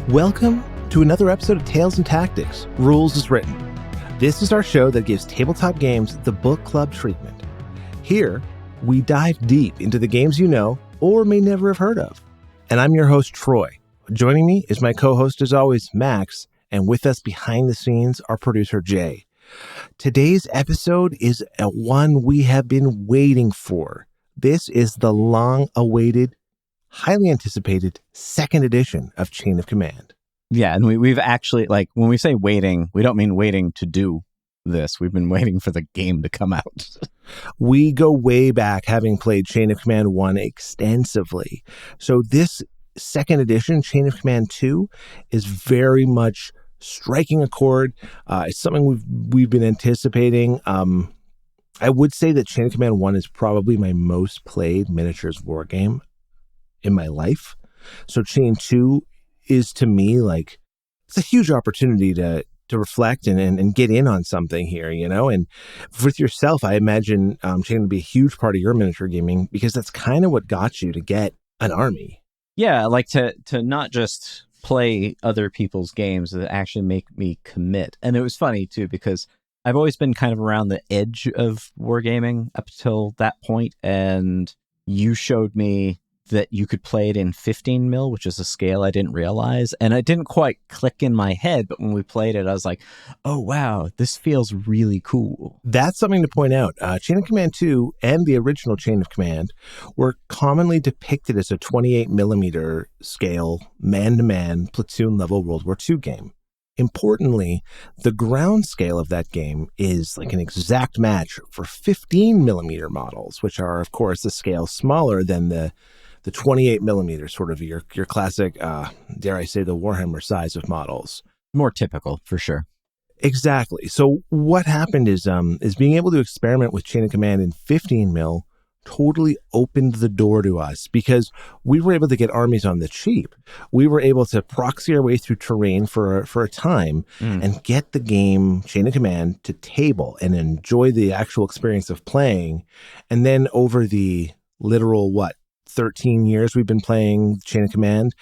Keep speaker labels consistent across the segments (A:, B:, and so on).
A: Welcome to another episode of Tales and Tactics, Rules as Written. This is our show that gives tabletop games the book club treatment. Here, we dive deep into the games you know or may never have heard of. And I'm your host, Troy. Joining me is my co-host, as always, Max, and with us behind the scenes, our producer, Jay. Today's episode is one we have been waiting for. This is the long-awaited, highly anticipated second edition of Chain of Command.
B: Yeah, and we've actually, when we say waiting, we don't mean waiting to do this. We've been waiting for the game to come out.
A: We go way back, having played Chain of Command 1 extensively. So this second edition, Chain of Command 2, is very much striking a chord. It's something we've been anticipating. I would say that Chain of Command 1 is probably my most played miniatures war game in my life. So Chain 2 is, to me, it's a huge opportunity to reflect and get in on something here, you know? And with yourself, I imagine Chain would be a huge part of your miniature gaming because that's kind of what got you to get an army.
B: Yeah, to not just play other people's games, that actually make me commit. And it was funny, too, because I've always been kind of around the edge of wargaming up till that point, and you showed me that you could play it in 15 mil, which is a scale I didn't realize. And it didn't quite click in my head, but when we played it, I was like, oh, wow, this feels really cool.
A: That's something to point out. Chain of Command 2 and the original Chain of Command were commonly depicted as a 28 millimeter scale, man-to-man, platoon-level World War II game. Importantly, the ground scale of that game is like an exact match for 15 millimeter models, which are, of course, a scale smaller than the 28 millimeter, sort of your classic, dare I say, the Warhammer size of models.
B: More typical, for sure.
A: Exactly. So what happened is being able to experiment with Chain of Command in 15 mil totally opened the door to us because we were able to get armies on the cheap. We were able to proxy our way through terrain for a time and get the game Chain of Command to table and enjoy the actual experience of playing. And then over the literal, 13 years we've been playing Chain of Command,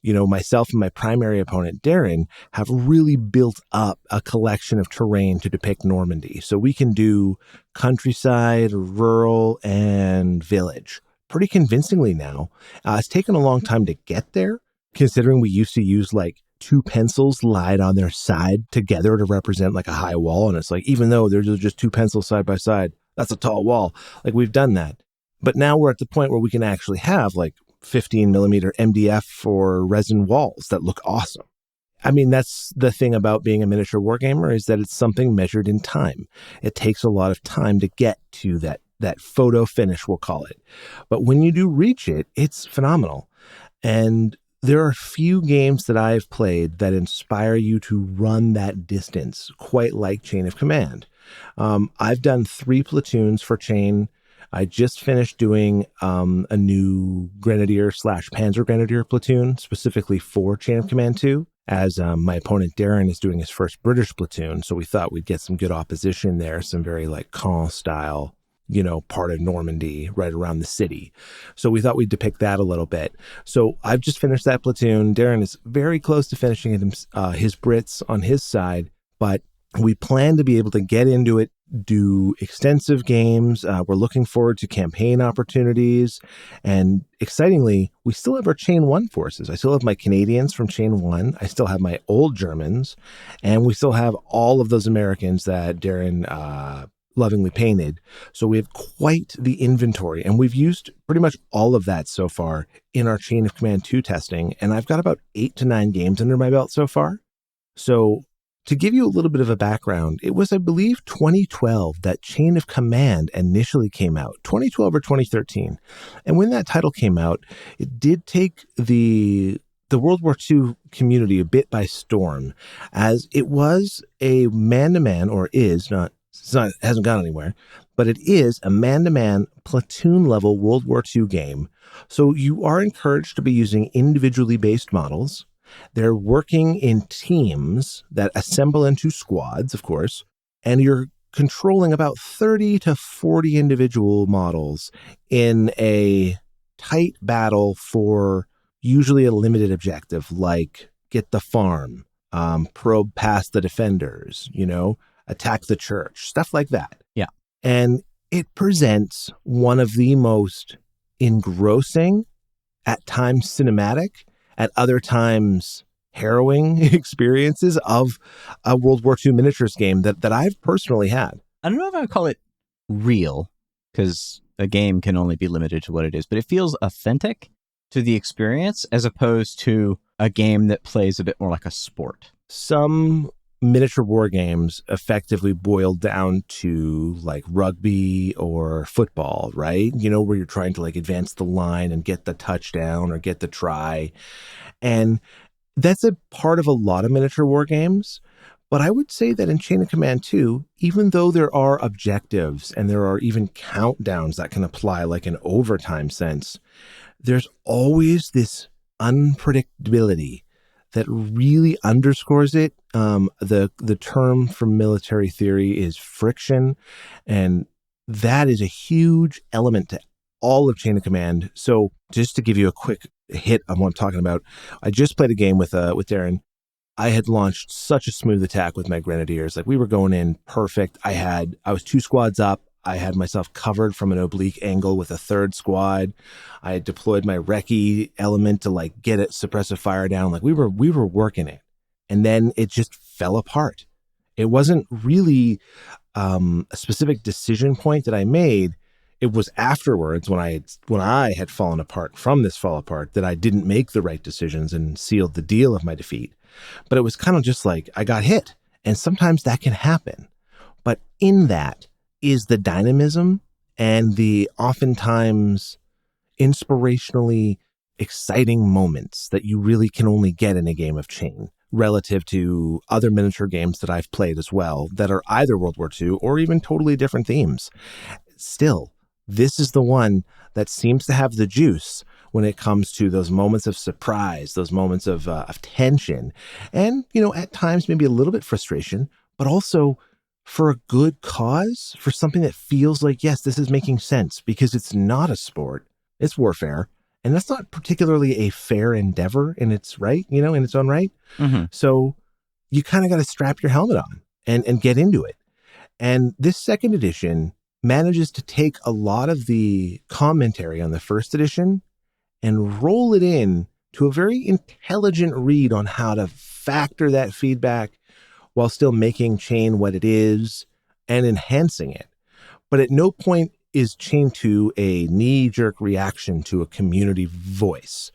A: you know, myself and my primary opponent, Darren, have really built up a collection of terrain to depict Normandy. So we can do countryside, rural, and village pretty convincingly now. It's taken a long time to get there, considering we used to use two pencils laid on their side together to represent a high wall. And it's even though there's just two pencils side by side, that's a tall wall. We've done that. But now we're at the point where we can actually have 15 millimeter MDF or resin walls that look awesome. I mean, that's the thing about being a miniature wargamer, is that it's something measured in time. It takes a lot of time to get to that photo finish, we'll call it. But when you do reach it, it's phenomenal. And there are few games that I've played that inspire you to run that distance quite like Chain of Command. I've done 3 platoons for Chain. I just finished doing a new Grenadier/Panzer Grenadier platoon specifically for Chain of Command 2, as my opponent Darren is doing his first British platoon. So we thought we'd get some good opposition there, some very Caen style, part of Normandy right around the city. So we thought we'd depict that a little bit. So I've just finished that platoon. Darren is very close to finishing his Brits on his side, but we plan to be able to get into it, do extensive games. We're looking forward to campaign opportunities. And excitingly, we still have our Chain 1 forces. I still have my Canadians from Chain 1. I still have my old Germans. And we still have all of those Americans that Darren lovingly painted. So we have quite the inventory. And we've used pretty much all of that so far in our Chain of Command 2 testing. And I've got about 8 to 9 games under my belt so far. So to give you a little bit of a background, it was, I believe, 2012 that Chain of Command initially came out, 2012 or 2013. And when that title came out, it did take the World War II community a bit by storm, as it was a man-to-man, or hasn't gone anywhere, but it is a man-to-man platoon-level World War II game. So you are encouraged to be using individually based models. They're working in teams that assemble into squads, of course, and you're controlling about 30 to 40 individual models in a tight battle for usually a limited objective, like get the farm, probe past the defenders, attack the church, stuff like that.
B: Yeah.
A: And it presents one of the most engrossing, at times cinematic, at other times harrowing experiences of a World War II miniatures game that I've personally had.
B: I don't know if I would call it real, because a game can only be limited to what it is, but it feels authentic to the experience as opposed to a game that plays a bit more like a sport.
A: Some miniature war games effectively boil down to like rugby or football, right? Where you're trying to like advance the line and get the touchdown or get the try. And that's a part of a lot of miniature war games. But I would say that in Chain of Command 2, even though there are objectives and there are even countdowns that can apply like an overtime sense, there's always this unpredictability that really underscores it. The term from military theory is friction, and that is a huge element to all of Chain of Command. So just to give you a quick hit on what I'm talking about, I just played a game with Darren. I had launched such a smooth attack with my Grenadiers. Like we were going in perfect. I was 2 squads up. I had myself covered from an oblique angle with a 3rd squad. I had deployed my recce element to like get it suppressive fire down. Like we were working it. And then it just fell apart. It wasn't really a specific decision point that I made. It was afterwards when I had fallen apart from this fall apart that I didn't make the right decisions and sealed the deal of my defeat. But it was kind of just like I got hit. And sometimes that can happen. But in that is the dynamism and the oftentimes inspirationally exciting moments that you really can only get in a game of Chain relative to other miniature games that I've played as well that are either World War II or even totally different themes. Still, this is the one that seems to have the juice when it comes to those moments of surprise, those moments of tension, and, at times maybe a little bit frustration, but also for a good cause, for something that feels like, yes, this is making sense because it's not a sport, it's warfare, and that's not particularly a fair endeavor in its right, in its own right.
B: Mm-hmm.
A: So you kind of got to strap your helmet on and get into it. And this second edition manages to take a lot of the commentary on the first edition and roll it in to a very intelligent read on how to factor that feedback while still making Chain what it is and enhancing it. But at no point is Chain 2 a knee-jerk reaction to a community voice.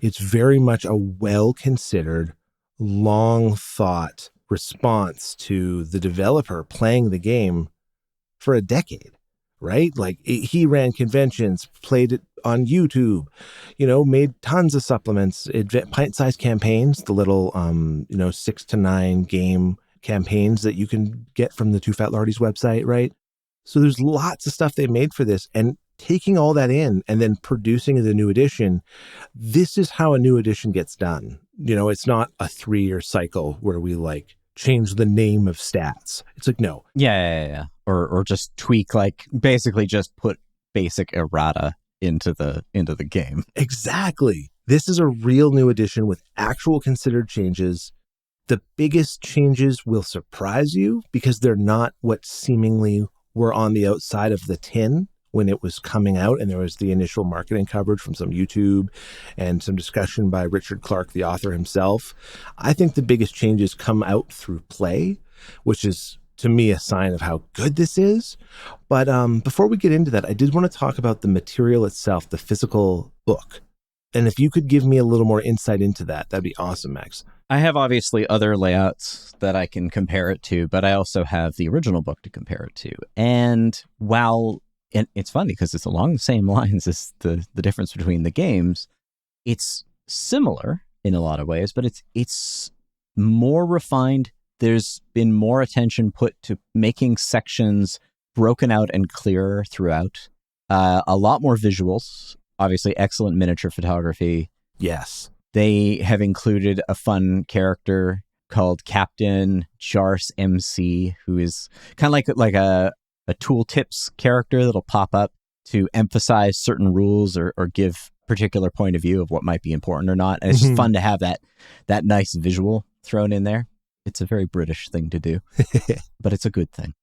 A: It's very much a well-considered, long-thought response to the developer playing the game for a decade, right? Like he ran conventions, played it on YouTube, made tons of supplements, pint-sized campaigns, the little, 6 to 9 game campaigns that you can get from the Two Fat Lardies website, right? So there's lots of stuff they made for this, and taking all that in and then producing the new edition. This is how a new edition gets done. It's not a 3-year cycle where we like change the name of stats. It's like, no.
B: Yeah. Or just tweak, like basically just put basic errata into the game.
A: Exactly. This is a real new edition with actual considered changes. The biggest changes will surprise you because they're not what seemingly were on the outside of the tin when it was coming out, and there was the initial marketing coverage from some YouTube and some discussion by Richard Clark, the author himself. I think the biggest changes come out through play, which is, to me, a sign of how good this is. But before we get into that, I did want to talk about the material itself, the physical book. And if you could give me a little more insight into that, that'd be awesome, Max.
B: I have obviously other layouts that I can compare it to, but I also have the original book to compare it to. And while it's funny because it's along the same lines as the difference between the games, it's similar in a lot of ways, but it's more refined. There's been more attention put to making sections broken out and clearer throughout. A lot more visuals, obviously excellent miniature photography.
A: Yes.
B: They have included a fun character called Captain Jarse MC, who is kind of like a tooltips character that'll pop up to emphasize certain rules or give particular point of view of what might be important or not. And it's just fun to have that nice visual thrown in there. It's a very British thing to do, but it's a good thing.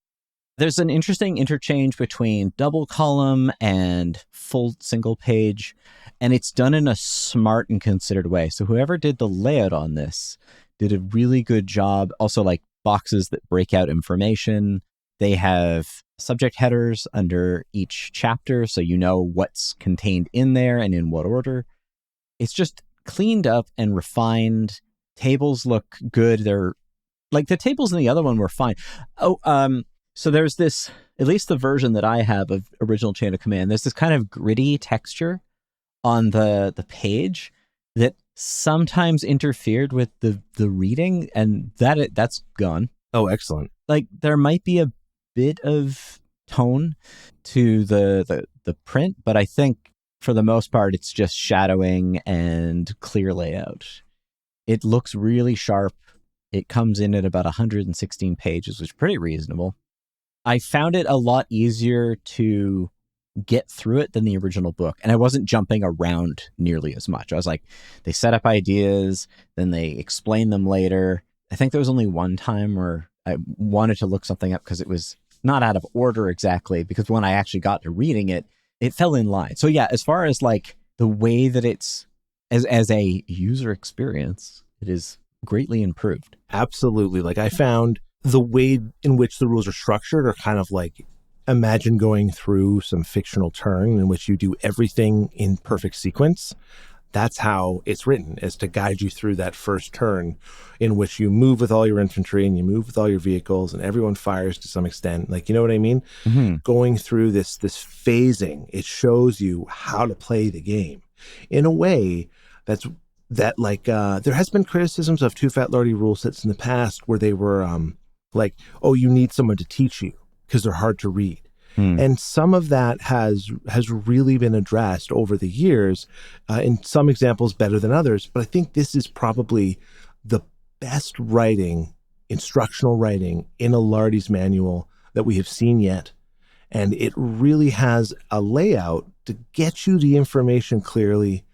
B: There's an interesting interchange between double column and full single page, and it's done in a smart and considered way. So whoever did the layout on this did a really good job. Also, like boxes that break out information. They have subject headers under each chapter, so you know what's contained in there and in what order. It's just cleaned up and refined. Tables look good. They're like the tables in the other one were fine. So there's this, at least the version that I have of original Chain of Command, there's this kind of gritty texture on the page that sometimes interfered with the reading, and that's gone.
A: Oh, excellent.
B: Like there might be a bit of tone to the print, but I think for the most part it's just shadowing and clear layout. It looks really sharp. It comes in at about 116 pages, which is pretty reasonable. I found it a lot easier to get through it than the original book, and I wasn't jumping around nearly as much. I was like, they set up ideas, then they explain them later. I think there was only one time where I wanted to look something up because it was not out of order exactly, because when I actually got to reading it, it fell in line. So yeah, as far as like the way that it's as a user experience, it is greatly improved.
A: Absolutely. Like I found the way in which the rules are structured are kind of like, imagine going through some fictional turn in which you do everything in perfect sequence. That's how it's written, is to guide you through that first turn in which you move with all your infantry and you move with all your vehicles and everyone fires to some extent. Like, you know what I mean? Mm-hmm. Going through this phasing, it shows you how to play the game in a way that there has been criticisms of Too Fat Lordy rule sets in the past where they were like, oh, you need someone to teach you because they're hard to read. And some of that has really been addressed over the years, in some examples better than others. But I think this is probably the best writing, instructional writing in a Lardy's manual that we have seen yet. And it really has a layout to get you the information clearly.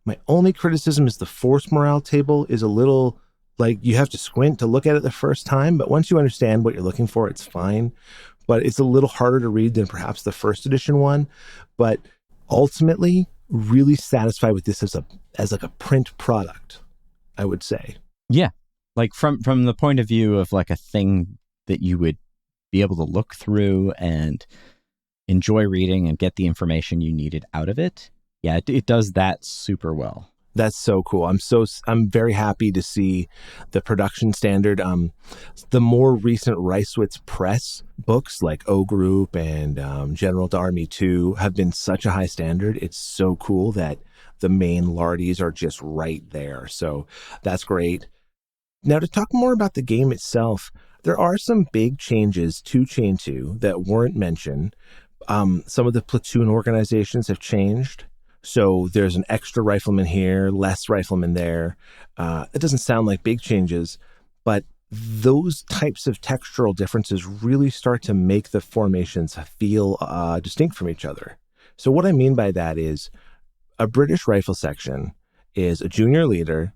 A: My only criticism is the force morale table is a little like you have to squint to look at it the first time. But once you understand what you're looking for, it's fine. But it's a little harder to read than perhaps the first edition one. But ultimately, really satisfied with this as like a print product, I would say.
B: Yeah. Like from the point of view of like a thing that you would be able to look through and enjoy reading and get the information you needed out of it. Yeah, it does that super well.
A: That's so cool. I'm very happy to see the production standard. The more recent Reiswitz Press books like O Group and General to Army 2 have been such a high standard. It's so cool that the main Lardies are just right there. So that's great. Now to talk more about the game itself, there are some big changes to Chain 2 that weren't mentioned. Some of the platoon organizations have changed. So there's an extra rifleman here, less riflemen there. It doesn't sound like big changes, but those types of textural differences really start to make the formations feel distinct from each other. So what I mean by that is a British rifle section is a junior leader,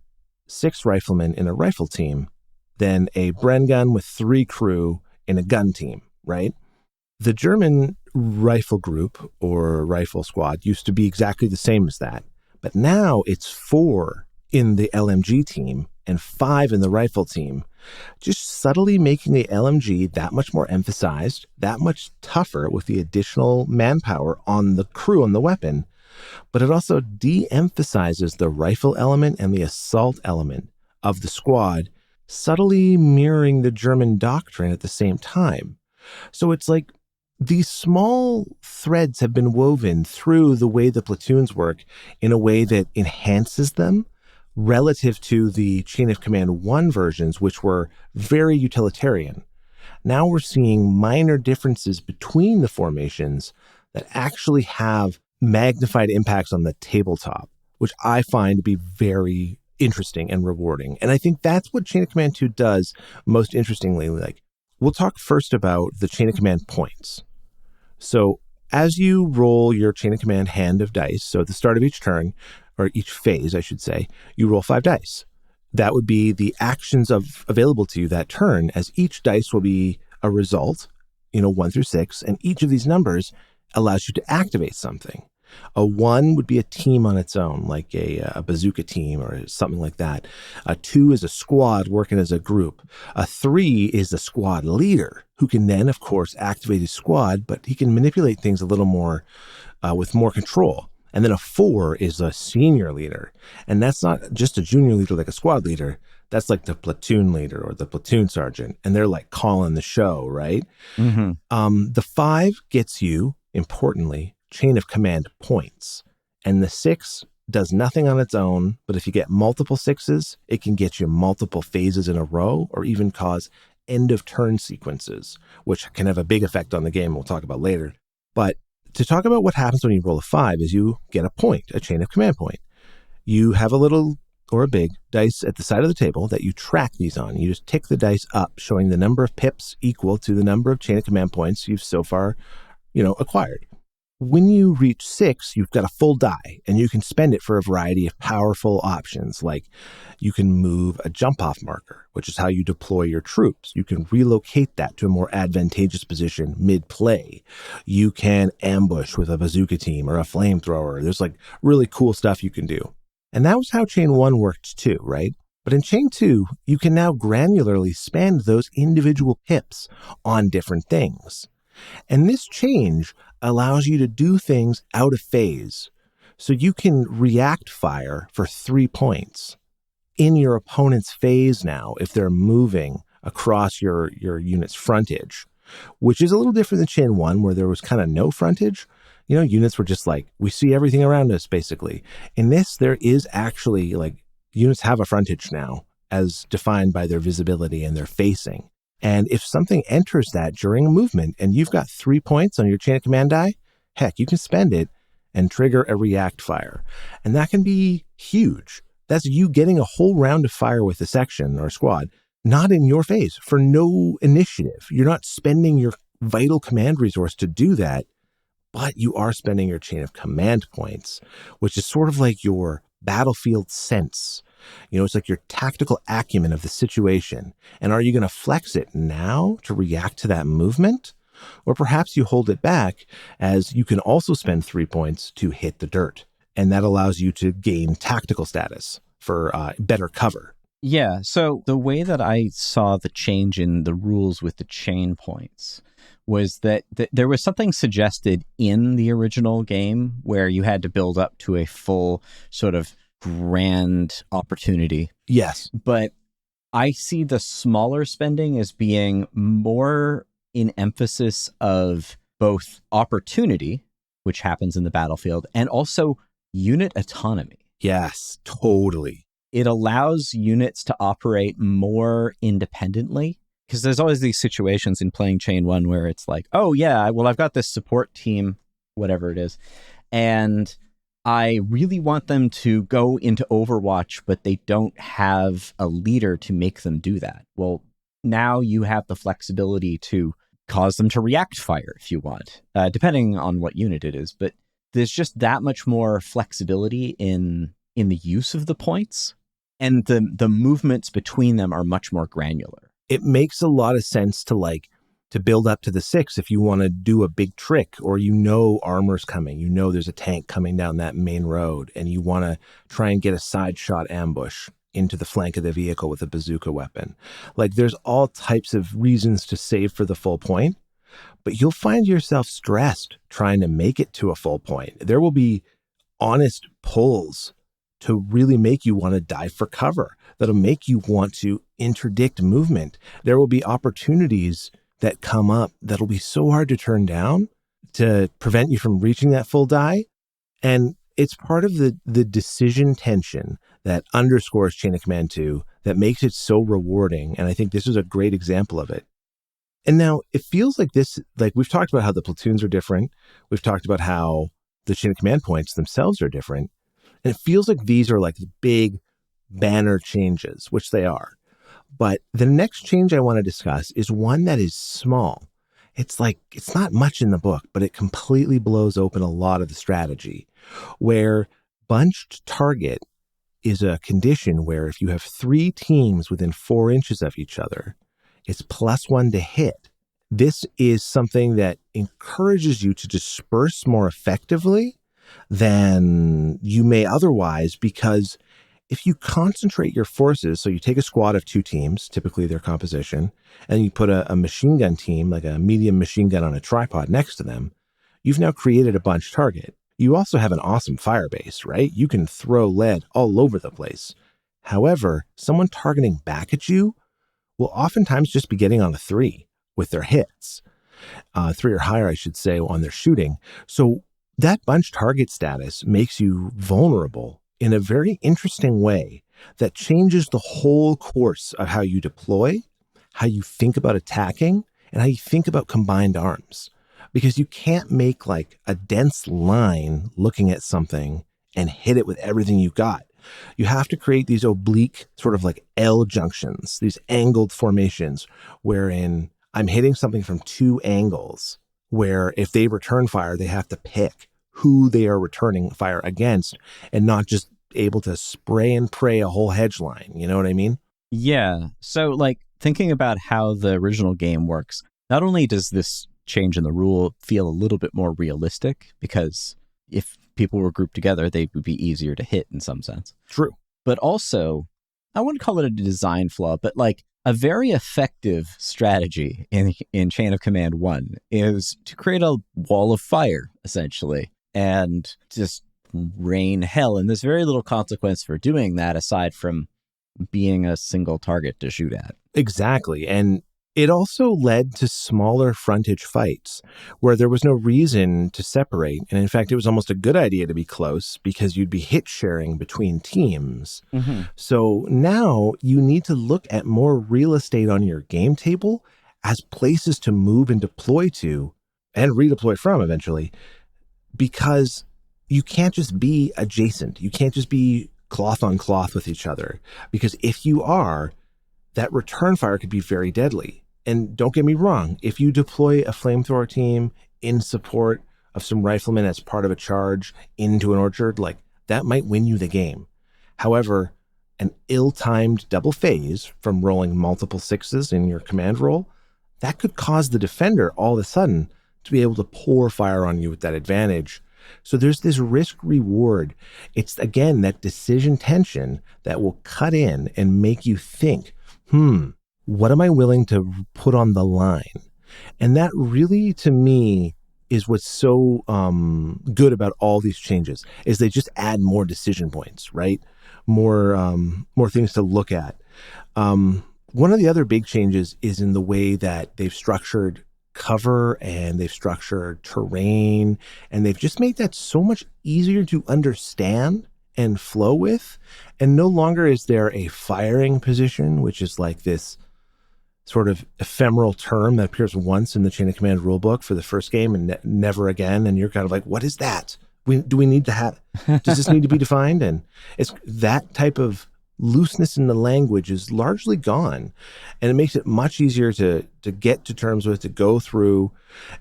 A: 6 riflemen in a rifle team, then a Bren gun with 3 crew in a gun team, right? The German rifle group or rifle squad used to be exactly the same as that. But now it's 4 in the LMG team and 5 in the rifle team, just subtly making the LMG that much more emphasized, that much tougher with the additional manpower on the crew on the weapon. But it also de-emphasizes the rifle element and the assault element of the squad, subtly mirroring the German doctrine at the same time. So it's like these small threads have been woven through the way the platoons work in a way that enhances them relative to the Chain of Command 1 versions, which were very utilitarian. Now we're seeing minor differences between the formations that actually have magnified impacts on the tabletop, which I find to be very interesting and rewarding. And I think that's what Chain of Command 2 does most interestingly. Like, we'll talk first about the Chain of Command points. So as you roll your chain of command hand of dice, so at the start of each turn, or each phase, I should say, you roll 5 dice. That would be the actions available to you that turn, as each dice will be a result, 1 through 6, and each of these numbers allows you to activate something. A 1 would be a team on its own, like a bazooka team or something like that. A 2 is a squad working as a group. A 3 is the squad leader, who can then, of course, activate his squad, but he can manipulate things a little more with more control. And then a 4 is a senior leader. And that's not just a junior leader like a squad leader. That's like the platoon leader or the platoon sergeant. And they're like calling the show, right?
B: Mm-hmm.
A: The 5 gets you, importantly, chain of command points. And the 6 does nothing on its own, but if you get multiple 6s, it can get you multiple phases in a row or even cause end of turn sequences, which can have a big effect on the game we'll talk about later. But to talk about what happens when you roll a 5 is you get a point, a chain of command point. You have a little or a big dice at the side of the table that you track these on. You just tick the dice up, showing the number of pips equal to the number of chain of command points you've so far, acquired. When you reach 6, you've got a full die, and you can spend it for a variety of powerful options, like you can move a jump-off marker, which is how you deploy your troops. You can relocate that to a more advantageous position mid-play. You can ambush with a bazooka team or a flamethrower. There's like really cool stuff you can do. And that was how Chain 1 worked too, right? But in Chain 2, you can now granularly spend those individual pips on different things. And this change allows you to do things out of phase. So you can react fire for 3 points in your opponent's phase now if they're moving across your unit's frontage, which is a little different than Chain 1, where there was kind of no frontage. Units were just like, we see everything around us, basically. In this, there is actually, units have a frontage now, as defined by their visibility and their facing. And if something enters that during a movement and you've got 3 points on your chain of command die, heck, you can spend it and trigger a react fire. And that can be huge. That's you getting a whole round of fire with a section or squad, not in your phase, for no initiative. You're not spending your vital command resource to do that, but you are spending your chain of command points, which is sort of like your battlefield sense. It's like your tactical acumen of the situation. And are you going to flex it now to react to that movement? Or perhaps you hold it back, as you can also spend 3 points to hit the dirt. And that allows you to gain tactical status for better cover.
B: Yeah. So the way that I saw the change in the rules with the chain points was that there was something suggested in the original game where you had to build up to a full sort of grand opportunity.
A: Yes.
B: But I see the smaller spending as being more in emphasis of both opportunity, which happens in the battlefield, and also unit autonomy.
A: Yes, totally.
B: It allows units to operate more independently, because there's always these situations in playing Chain 1 where it's like, oh yeah, well, I've got this support team, whatever it is, and I really want them to go into Overwatch, but they don't have a leader to make them do that. Well, now you have the flexibility to cause them to react fire if you want, depending on what unit it is. But there's just that much more flexibility in the use of the points, and the movements between them are much more granular.
A: It makes a lot of sense to build up to the 6 if you want to do a big trick, or armor's coming, there's a tank coming down that main road, and you want to try and get a side shot ambush into the flank of the vehicle with a bazooka weapon. There's all types of reasons to save for the full point, but you'll find yourself stressed trying to make it to a full point. There will be honest pulls to really make you want to dive for cover, that'll make you want to interdict movement. There will be opportunities that come up that'll be so hard to turn down to prevent you from reaching that full die. And it's part of the decision tension that underscores Chain of Command 2 that makes it so rewarding. And I think this is a great example of it. And now it feels like this, we've talked about how the platoons are different. We've talked about how the Chain of Command points themselves are different. And it feels like these are like big banner changes, which they are. But the next change I want to discuss is one that is small, it's like, it's not much in the book, but it completely blows open a lot of the strategy, where bunched target is a condition where if you have 3 teams within 4 inches of each other, it's +1 to hit. This is something that encourages you to disperse more effectively than you may otherwise, because if you concentrate your forces, so you take a squad of 2 teams, typically their composition, and you put a machine gun team, like a medium machine gun on a tripod next to them, you've now created a bunch target. You also have an awesome fire base, right? You can throw lead all over the place. However, someone targeting back at you will oftentimes just be getting on a 3 with their hits, 3 or higher, I should say, on their shooting. So that bunch target status makes you vulnerable in a very interesting way that changes the whole course of how you deploy, how you think about attacking, and how you think about combined arms. Because you can't make like a dense line looking at something and hit it with everything you got. You have to create these oblique sort of like L junctions, these angled formations, wherein I'm hitting something from 2 angles, where if they return fire, they have to pick who they are returning fire against and not just able to spray and pray a whole hedge line. You know what I mean?
B: Yeah. So like thinking about how the original game works, not only does this change in the rule feel a little bit more realistic, because if people were grouped together, they would be easier to hit in some sense.
A: True.
B: But also, I wouldn't call it a design flaw, but like a very effective strategy in Chain of Command 1 is to create a wall of fire, essentially, and just rain hell. And there's very little consequence for doing that aside from being a single target to shoot at.
A: Exactly. And it also led to smaller frontage fights where there was no reason to separate. And in fact, it was almost a good idea to be close because you'd be hit sharing between teams.
B: Mm-hmm.
A: So now you need to look at more real estate on your game table as places to move and deploy to and redeploy from eventually, because you can't just be adjacent. You can't just be cloth on cloth with each other, because if you are, that return fire could be very deadly. And don't get me wrong, if you deploy a flamethrower team in support of some riflemen as part of a charge into an orchard, like that might win you the game. However, an ill-timed double phase from rolling multiple 6s in your command roll, that could cause the defender all of a sudden to be able to pour fire on you with that advantage. So there's this risk reward. It's, again, that decision tension that will cut in and make you think, what am I willing to put on the line? And that really, to me, is what's so good about all these changes, is they just add more decision points, right? More things to look at. One of the other big changes is in the way that they've structured cover and they've structured terrain, and they've just made that so much easier to understand and flow with. And no longer is there a firing position, which is like this sort of ephemeral term that appears once in the Chain of Command rulebook for the first game and never again. And you're kind of like, what is that? Do we need to have, does this need to be defined? And it's that type of looseness in the language is largely gone. And it makes it much easier to get to terms with, to go through.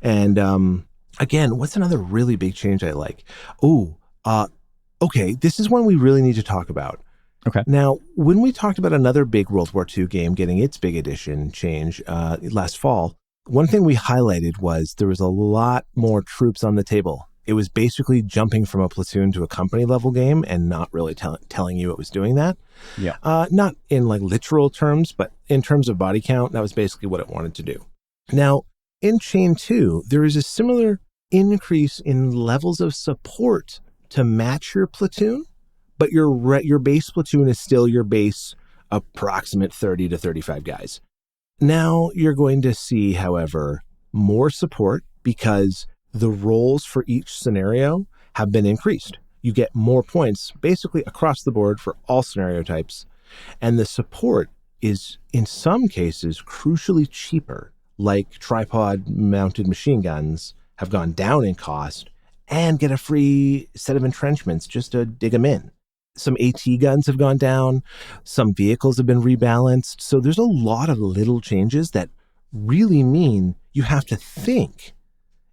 A: And again, what's another really big change I like? Okay, this is one we really need to talk about.
B: Okay.
A: Now, when we talked about another big World War II game getting its big edition change last fall, one thing we highlighted was there was a lot more troops on the table. It was basically jumping from a platoon to a company level game and not really telling you it was doing that.
B: Yeah.
A: Not in like literal terms, but in terms of body count, that was basically what it wanted to do. Now, in Chain 2, there is a similar increase in levels of support to match your platoon, but your base platoon is still your base approximate 30 to 35 guys. Now you're going to see, however, more support because the roles for each scenario have been increased. You get more points basically across the board for all scenario types. And the support is, in some cases, crucially cheaper, like tripod-mounted machine guns have gone down in cost and get a free set of entrenchments just to dig them in. Some AT guns have gone down. Some vehicles have been rebalanced. So there's a lot of little changes that really mean you have to think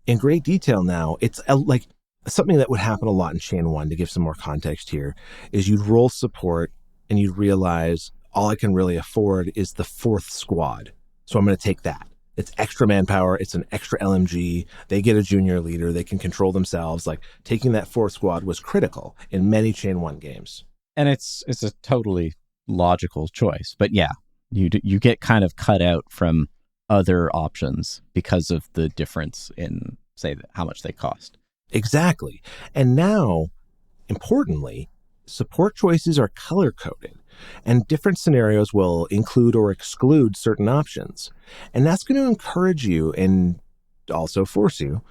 A: in great detail now. It's like something that would happen a lot in Chain 1, to give some more context here, is you'd roll support and you'd realize all I can really afford is the 4th squad. So I'm going to take that. It's extra manpower. It's an extra LMG. They get a junior leader. They can control themselves. Like, taking that 4th squad was critical in many Chain 1 games.
B: And it's a totally logical choice. But yeah, you get kind of cut out from other options because of the difference in, say, how much they cost.
A: Exactly. And now, importantly, support choices are color-coded, and different scenarios will include or exclude certain options. And that's going to encourage you, and also force you,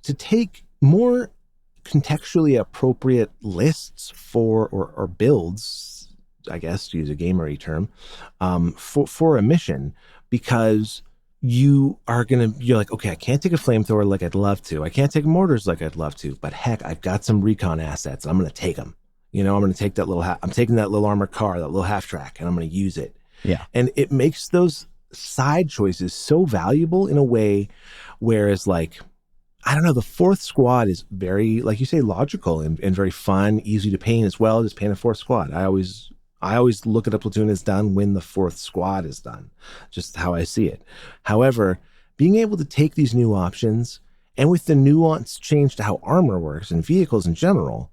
A: to take more contextually appropriate lists for, or builds, I guess, to use a gamery term, for a mission, because you're like, okay, I can't take a flamethrower like I'd love to. I can't take mortars like I'd love to, but heck, I've got some recon assets. I'm going to take them. I'm going to take that I'm taking that little armored car, that little half track, and I'm going to use it.
B: Yeah.
A: And it makes those side choices so valuable in a way, whereas, like, I don't know, the 4th squad is very, like you say, logical and very fun, easy to paint as well. Just paint a 4th squad. I always look at a platoon as done when the 4th squad is done, just how I see it. However, being able to take these new options, and with the nuance change to how armor works and vehicles in general,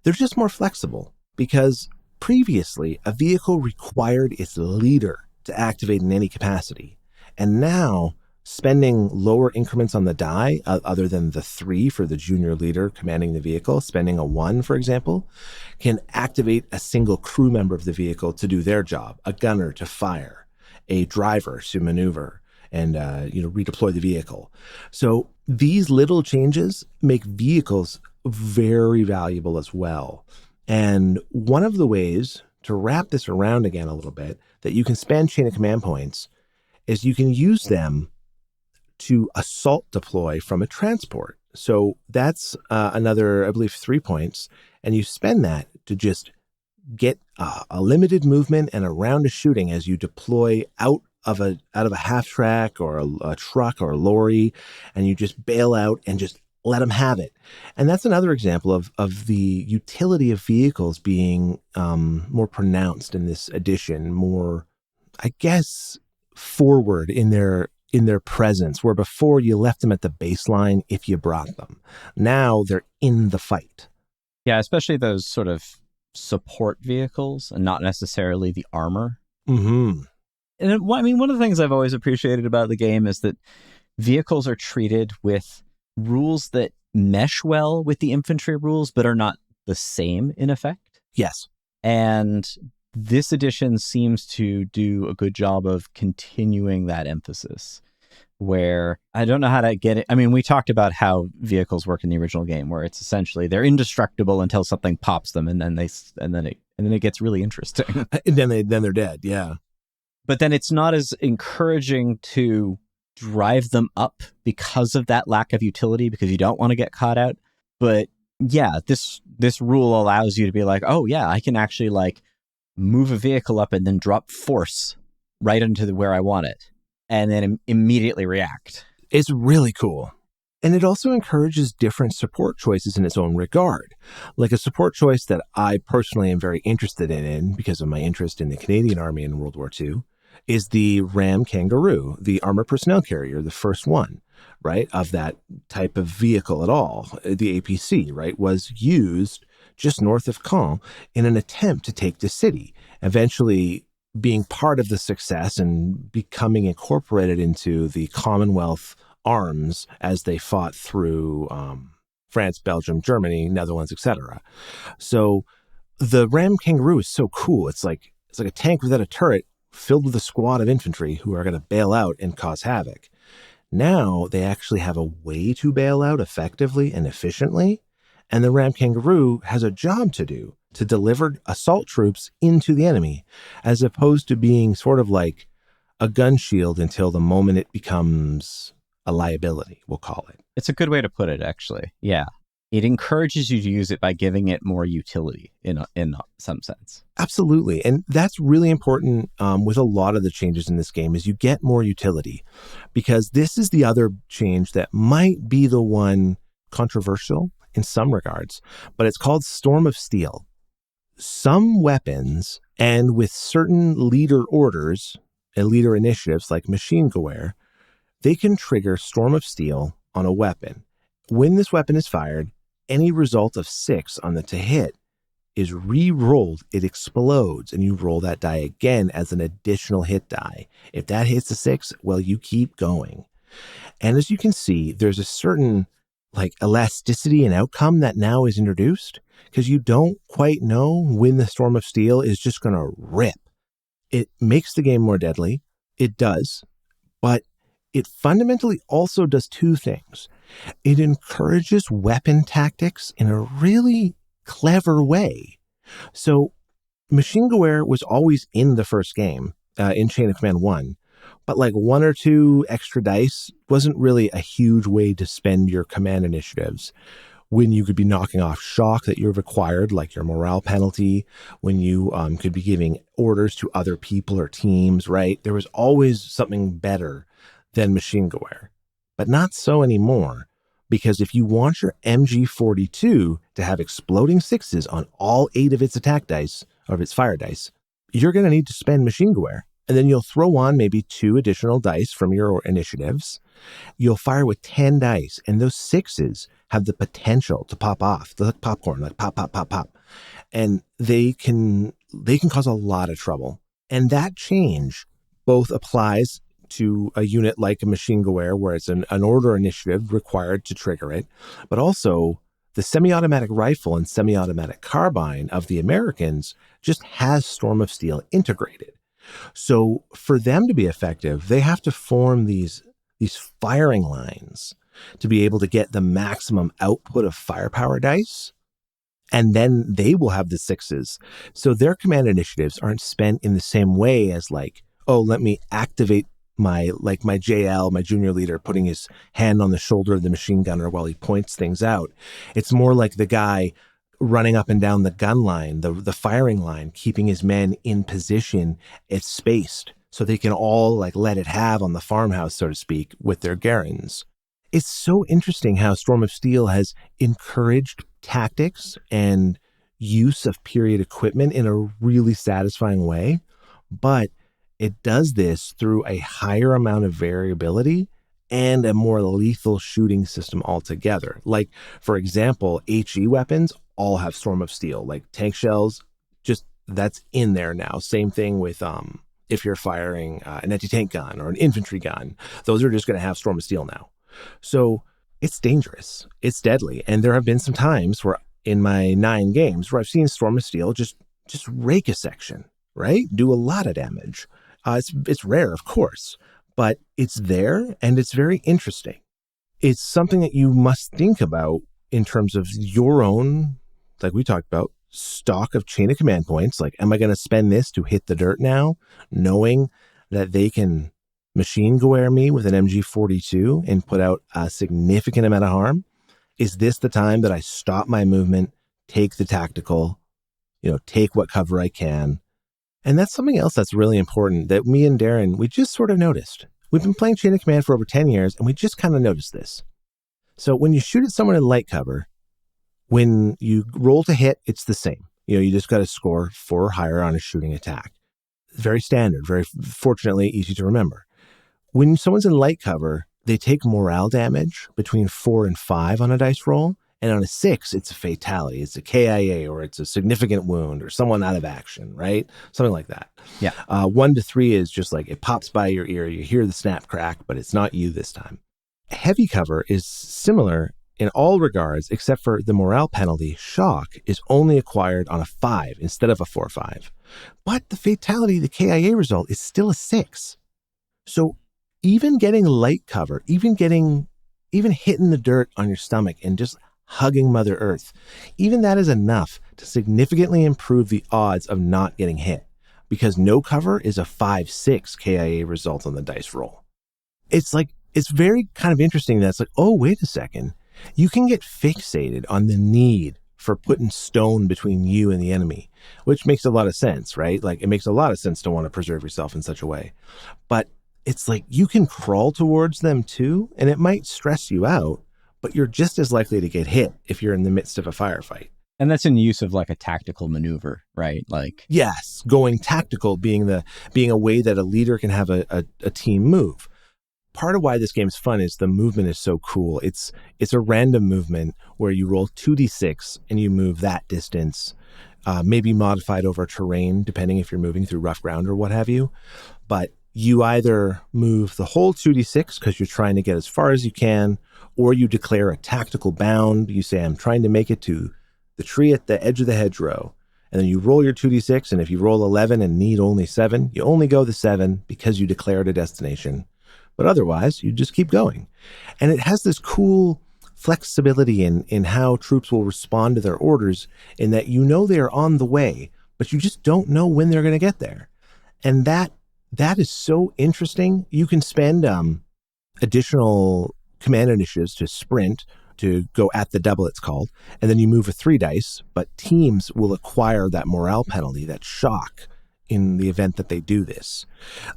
A: they're just more flexible, because previously a vehicle required its leader to activate in any capacity. And now, spending lower increments on the die, other than the 3 for the junior leader commanding the vehicle, spending a 1, for example, can activate a single crew member of the vehicle to do their job, a gunner to fire, a driver to maneuver, and redeploy the vehicle. So these little changes make vehicles very valuable as well. And one of the ways to wrap this around again a little bit, that you can spend chain of command points, is you can use them to assault deploy from a transport. So that's another, I believe, 3 points. And you spend that to just get a limited movement and a round of shooting as you deploy out of a half track or a truck or a lorry, and you just bail out and just let them have it. And that's another example of the utility of vehicles being more pronounced in this edition, more, I guess, forward in their presence, where before you left them at the baseline if you brought them. Now they're in the fight.
B: Yeah, especially those sort of support vehicles and not necessarily the armor.
A: Mm-hmm.
B: And one of the things I've always appreciated about the game is that vehicles are treated with rules that mesh well with the infantry rules, but are not the same in effect.
A: Yes.
B: And this edition seems to do a good job of continuing that emphasis, where I don't know how to get it. I mean, we talked about how vehicles work in the original game, where it's essentially they're indestructible until something pops them, and then it gets really interesting.
A: And then they're dead. Yeah.
B: But then it's not as encouraging to drive them up because of that lack of utility, because you don't want to get caught out. But yeah, this rule allows you to be like, oh yeah, I can actually like move a vehicle up and then drop force right into where I want it, and then immediately react.
A: It's really cool. And it also encourages different support choices in its own regard. Like a support choice that I personally am very interested in because of my interest in the Canadian Army in World War II, is the Ram Kangaroo, the armored personnel carrier, the first one, right, of that type of vehicle at all. The APC, right, was used just north of Caen in an attempt to take the city, eventually being part of the success and becoming incorporated into the Commonwealth arms as they fought through France, Belgium, Germany, Netherlands, etc. So the Ram Kangaroo is so cool. It's like a tank without a turret, filled with a squad of infantry who are going to bail out and cause havoc. Now they actually have a way to bail out effectively and efficiently, and the Ram Kangaroo has a job to do to deliver assault troops into the enemy, as opposed to being sort of like a gun shield until the moment it becomes a liability, we'll call it.
B: It's a good way to put it, actually. Yeah. it encourages you to use it by giving it more utility in some sense.
A: Absolutely. And that's really important with a lot of the changes in this game is you get more utility, because this is the other change that might be the one controversial in some regards, but it's called Storm of Steel. Some weapons, and with certain leader orders and leader initiatives like Machine Gewehre, they can trigger Storm of Steel on a weapon. When this weapon is fired, any result of 6 on the to hit is re-rolled. It explodes, and you roll that die again as an additional hit die. If that hits a 6, well, you keep going. And as you can see, there's a certain elasticity and outcome that now is introduced, because you don't quite know when the Storm of Steel is just going to rip. It makes the game more deadly. It does. But it fundamentally also does two things. It encourages weapon tactics in a really clever way. So Machine Gewehre was always in the first game, in Chain of Command 1, but 1 or 2 extra dice wasn't really a huge way to spend your command initiatives. When you could be knocking off shock that you're required, like your morale penalty, when you could be giving orders to other people or teams, right? There was always something better than Machine Gewehre, but not so anymore. Because if you want your MG42 to have exploding 6s on all 8 of its attack dice, or of its fire dice, you're going to need to spend Machine Gewehre. And then you'll throw on maybe 2 additional dice from your initiatives. You'll fire with 10 dice, and those 6s have the potential to pop off, like popcorn, like pop, pop, pop, pop. And they can cause a lot of trouble. And that change both applies to a unit like a Machine Gewehre, where it's an order initiative required to trigger it, but also the semi-automatic rifle and semi-automatic carbine of the Americans just has Storm of Steel integrated. So for them to be effective, they have to form these firing lines to be able to get the maximum output of firepower dice, and then they will have the 6s. So their command initiatives aren't spent in the same way as let me activate my JL, my junior leader, putting his hand on the shoulder of the machine gunner while he points things out. It's more like the guy running up and down the gun line, the firing line, keeping his men in position. It's spaced so they can all let it have on the farmhouse, so to speak, with their garrons. It's so interesting how Storm of Steel has encouraged tactics and use of period equipment in a really satisfying way, but it does this through a higher amount of variability and a more lethal shooting system altogether. For example, HE weapons all have Storm of Steel, tank shells, just that's in there now. Same thing with if you're firing an anti-tank gun or an infantry gun, those are just going to have Storm of Steel now. So it's dangerous, it's deadly. And there have been some times where in my 9 games where I've seen Storm of Steel just rake a section, right? Do a lot of damage. It's rare, of course, but it's there and it's very interesting. It's something that you must think about in terms of your own, like we talked about, stock of chain of command points. Am I going to spend this to hit the dirt now, knowing that they can Machine Gewehre me with an MG42 and put out a significant amount of harm? Is this the time that I stop my movement, take the tactical, take what cover I can? And that's something else that's really important that me and Darren, we just sort of noticed. We've been playing Chain of Command for over 10 years, and we just kind of noticed this. So when you shoot at someone in light cover, when you roll to hit, it's the same. You just got to score 4 or higher on a shooting attack. Very standard, very fortunately easy to remember. When someone's in light cover, they take morale damage between 4 and 5 on a dice roll. And on a 6, it's a fatality. It's a KIA, or it's a significant wound, or someone out of action, right? Something like that.
B: Yeah.
A: 1 to 3 is just it pops by your ear. You hear the snap crack, but it's not you this time. Heavy cover is similar in all regards, except for the morale penalty. Shock is only acquired on a 5 instead of a 4-5. But the fatality, the KIA result, is still a 6. So even getting light cover, even hitting the dirt on your stomach and just hugging Mother Earth, even that is enough to significantly improve the odds of not getting hit, because no cover is a 5-6 KIA result on the dice roll. It's very kind of interesting that it's oh, wait a second. You can get fixated on the need for putting stone between you and the enemy, which makes a lot of sense, right? Like, it makes a lot of sense to want to preserve yourself in such a way. But it's like you can crawl towards them too, and it might stress you out, but you're just as likely to get hit if you're in the midst of a firefight.
B: And that's in use of like a tactical maneuver, right? Like,
A: yes, going tactical being a way that a leader can have a team move. Part of why this game's fun is the movement is so cool. It's a random movement where you roll 2d6 and you move that distance, maybe modified over terrain, depending if you're moving through rough ground or what have you. But you either move the whole 2d6 because you're trying to get as far as you can, or you declare a tactical bound. You say, I'm trying to make it to the tree at the edge of the hedgerow. And then you roll your 2d6, and if you roll 11 and need only 7, you only go the 7 because you declared a destination. But otherwise, you just keep going. And it has this cool flexibility in how troops will respond to their orders, in that you know they're on the way, but you just don't know when they're going to get there. And that is so interesting. You can spend additional command initiatives to sprint, to go at the double, it's called, and then you move a 3 dice, but teams will acquire that morale penalty, that shock, in the event that they do this.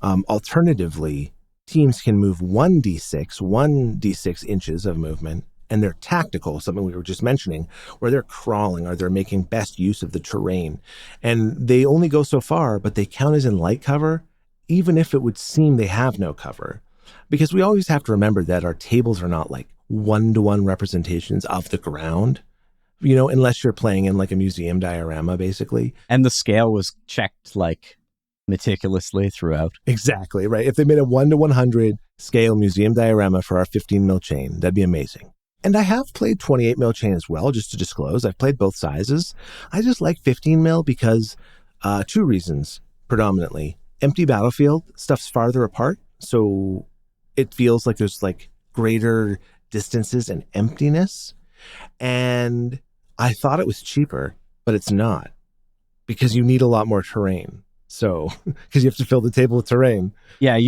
A: Alternatively, teams can move 1d6 inches of movement, and they're tactical, something we were just mentioning, where they're crawling or they're making best use of the terrain. And they only go so far, but they count as in light cover, even if it would seem they have no cover. Because we always have to remember that our tables are not like one-to-one representations of the ground, unless you're playing in like a museum diorama, basically.
B: And the scale was checked like meticulously throughout.
A: Exactly, right? If they made a 1:100 scale museum diorama for our 15 mil chain, that'd be amazing. And I have played 28 mil chain as well, just to disclose. I've played both sizes. I just like 15 mil because 2 reasons, predominantly. Empty battlefield, stuff's farther apart, so it feels like there's like greater distances and emptiness. And I thought it was cheaper, but it's not, because you need a lot more terrain. So, because you have to fill the table with terrain.
B: Yeah,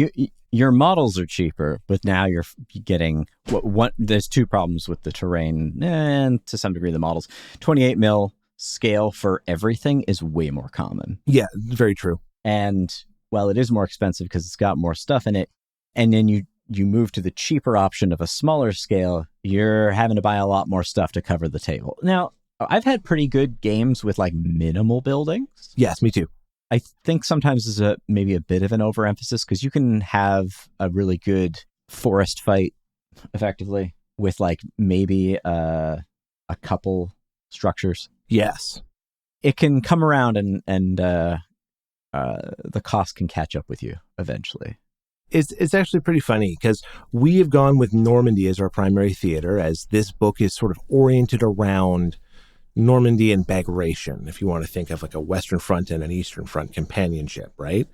B: your models are cheaper, but now you're getting what there's 2 problems with the terrain and to some degree the models. 28 mil scale for everything is way more common.
A: Yeah, very true.
B: And while it is more expensive because it's got more stuff in it, and then you move to the cheaper option of a smaller scale, you're having to buy a lot more stuff to cover the table. Now, I've had pretty good games with like minimal buildings.
A: Yes, me too.
B: I think sometimes there's maybe a bit of an overemphasis, because you can have a really good forest fight effectively with like maybe a couple structures.
A: Yes.
B: It can come around and the cost can catch up with you eventually.
A: It's actually pretty funny, because we have gone with Normandy as our primary theater, as this book is sort of oriented around Normandy and Bagration, if you want to think of like a Western Front and an Eastern Front companionship, right?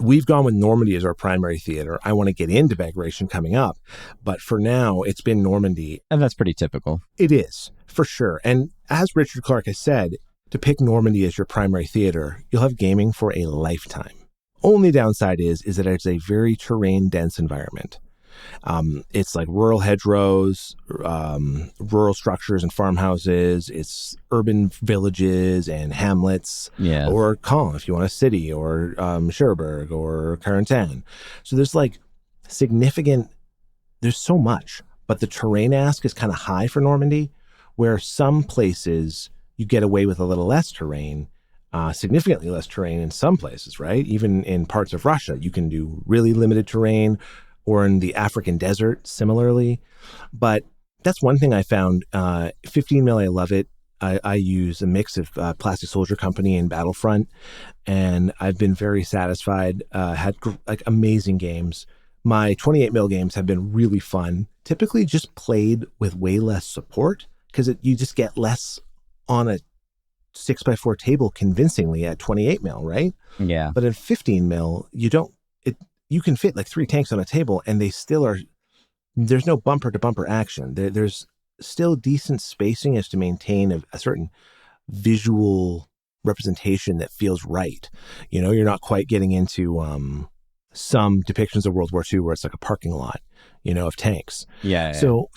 A: We've gone with Normandy as our primary theater. I want to get into Bagration coming up, but for now, it's been Normandy.
B: And that's pretty typical.
A: It is, for sure. And as Richard Clark has said, to pick Normandy as your primary theater, you'll have gaming for a lifetime. Only downside is that it's a very terrain-dense environment. It's like rural hedgerows, rural structures and farmhouses. It's urban villages and hamlets, or Caen, if you want a city, or Cherbourg or Carentan. So there's like there's so much, but the terrain ask is kind of high for Normandy, where some places you get away with a little less terrain, significantly less terrain in some places, right? Even in parts of Russia, you can do really limited terrain, or in the African desert, similarly. But that's one thing I found. 15 mil, I love it. I use a mix of Plastic Soldier Company and Battlefront, and I've been very satisfied. Had like amazing games. My 28 mil games have been really fun. Typically just played with way less support, because you just get less on a 6x4 table convincingly at 28 mil, right?
B: Yeah.
A: But at 15 mil, you can fit like 3 tanks on a table, and they still are. There's no bumper to bumper action. There's still decent spacing as to maintain a certain visual representation that feels right. You're not quite getting into some depictions of World War II where it's like a parking lot, of tanks.
B: Yeah.
A: So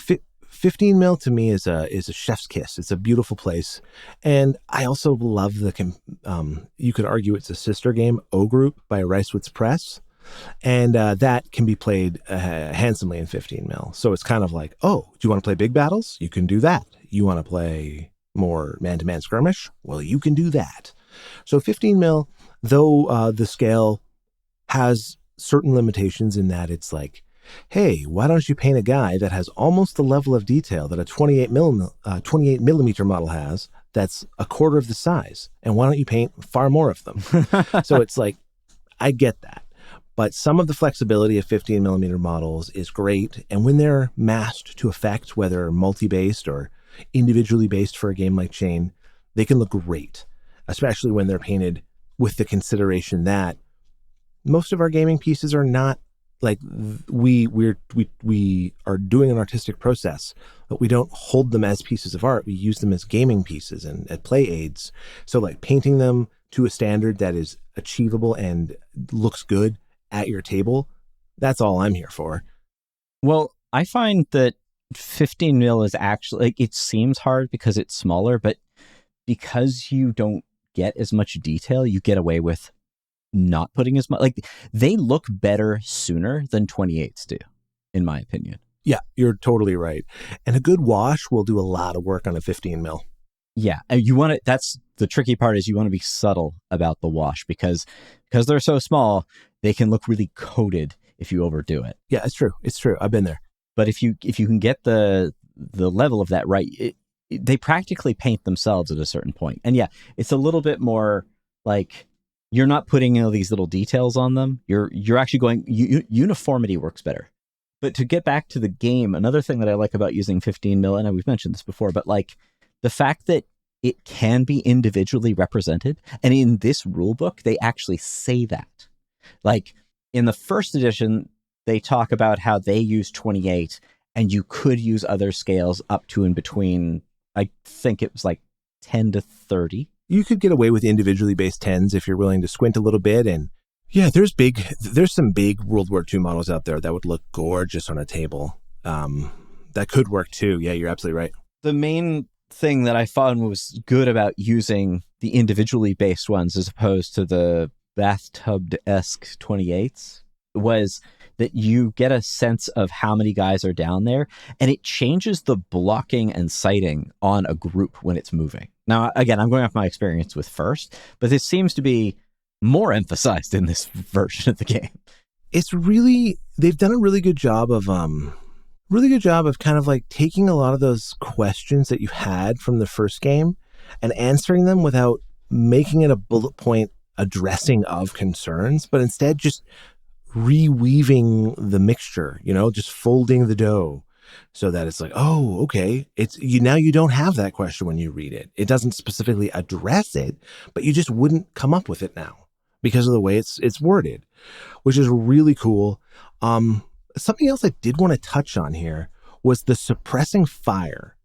A: 15 mil to me is a chef's kiss. It's a beautiful place. And I also love you could argue it's a sister game, O Group by Ricewitz Press. And that can be played handsomely in 15 mil. So it's kind of like, oh, do you want to play big battles? You can do that. You want to play more man-to-man skirmish? Well, you can do that. So 15 mil, though the scale has certain limitations in that it's like, hey, why don't you paint a guy that has almost the level of detail that a 28 millimeter model has, that's a quarter of the size? And why don't you paint far more of them? So it's like, I get that. But some of the flexibility of 15 millimeter models is great. And when they're masked to effect, whether multi-based or individually based for a game like Chain, they can look great, especially when they're painted with the consideration that most of our gaming pieces are not like we are doing an artistic process, but we don't hold them as pieces of art. We use them as gaming pieces and at play aids. So like painting them to a standard that is achievable and looks good at your table, that's all I'm here for.
B: Well, I find that 15 mil is actually, like, it seems hard because it's smaller, but because you don't get as much detail, you get away with not putting as much. Like, they look better sooner than 28s do, in my opinion.
A: Yeah, you're totally right. And a good wash will do a lot of work on a 15 mil.
B: Yeah, and you want to, that's the tricky part, is you want to be subtle about the wash because they're so small, they can look really coated if you overdo it.
A: Yeah, it's true. It's true. I've been there.
B: But if you can get the level of that right, they practically paint themselves at a certain point. And yeah, it's a little bit more like you're not putting all these little details on them. You're actually going, uniformity works better. But to get back to the game, another thing that I like about using 15 mil, and we've mentioned this before, but like the fact that it can be individually represented. And in this rule book, they actually say that. Like in the first edition, they talk about how they use 28 and you could use other scales up to and between, I think it was like 10 to 30.
A: You could get away with individually based 10s if you're willing to squint a little bit. And yeah, there's some big World War II models out there that would look gorgeous on a table. That could work too. Yeah, you're absolutely right.
B: The main thing that I found was good about using the individually based ones as opposed to the bathtub-esque 28s was that you get a sense of how many guys are down there, and it changes the blocking and sighting on a group when it's moving. Now, again, I'm going off my experience with first, but this seems to be more emphasized in this version of the game.
A: It's really, they've done a really good job of kind of like taking a lot of those questions that you had from the first game and answering them without making it a bullet point addressing of concerns, but instead just reweaving the mixture, just folding the dough so that it's like, oh, okay. Now you don't have that question when you read it. It doesn't specifically address it, but you just wouldn't come up with it now because of the way it's worded, which is really cool. Something else I did want to touch on here was the suppressing fire.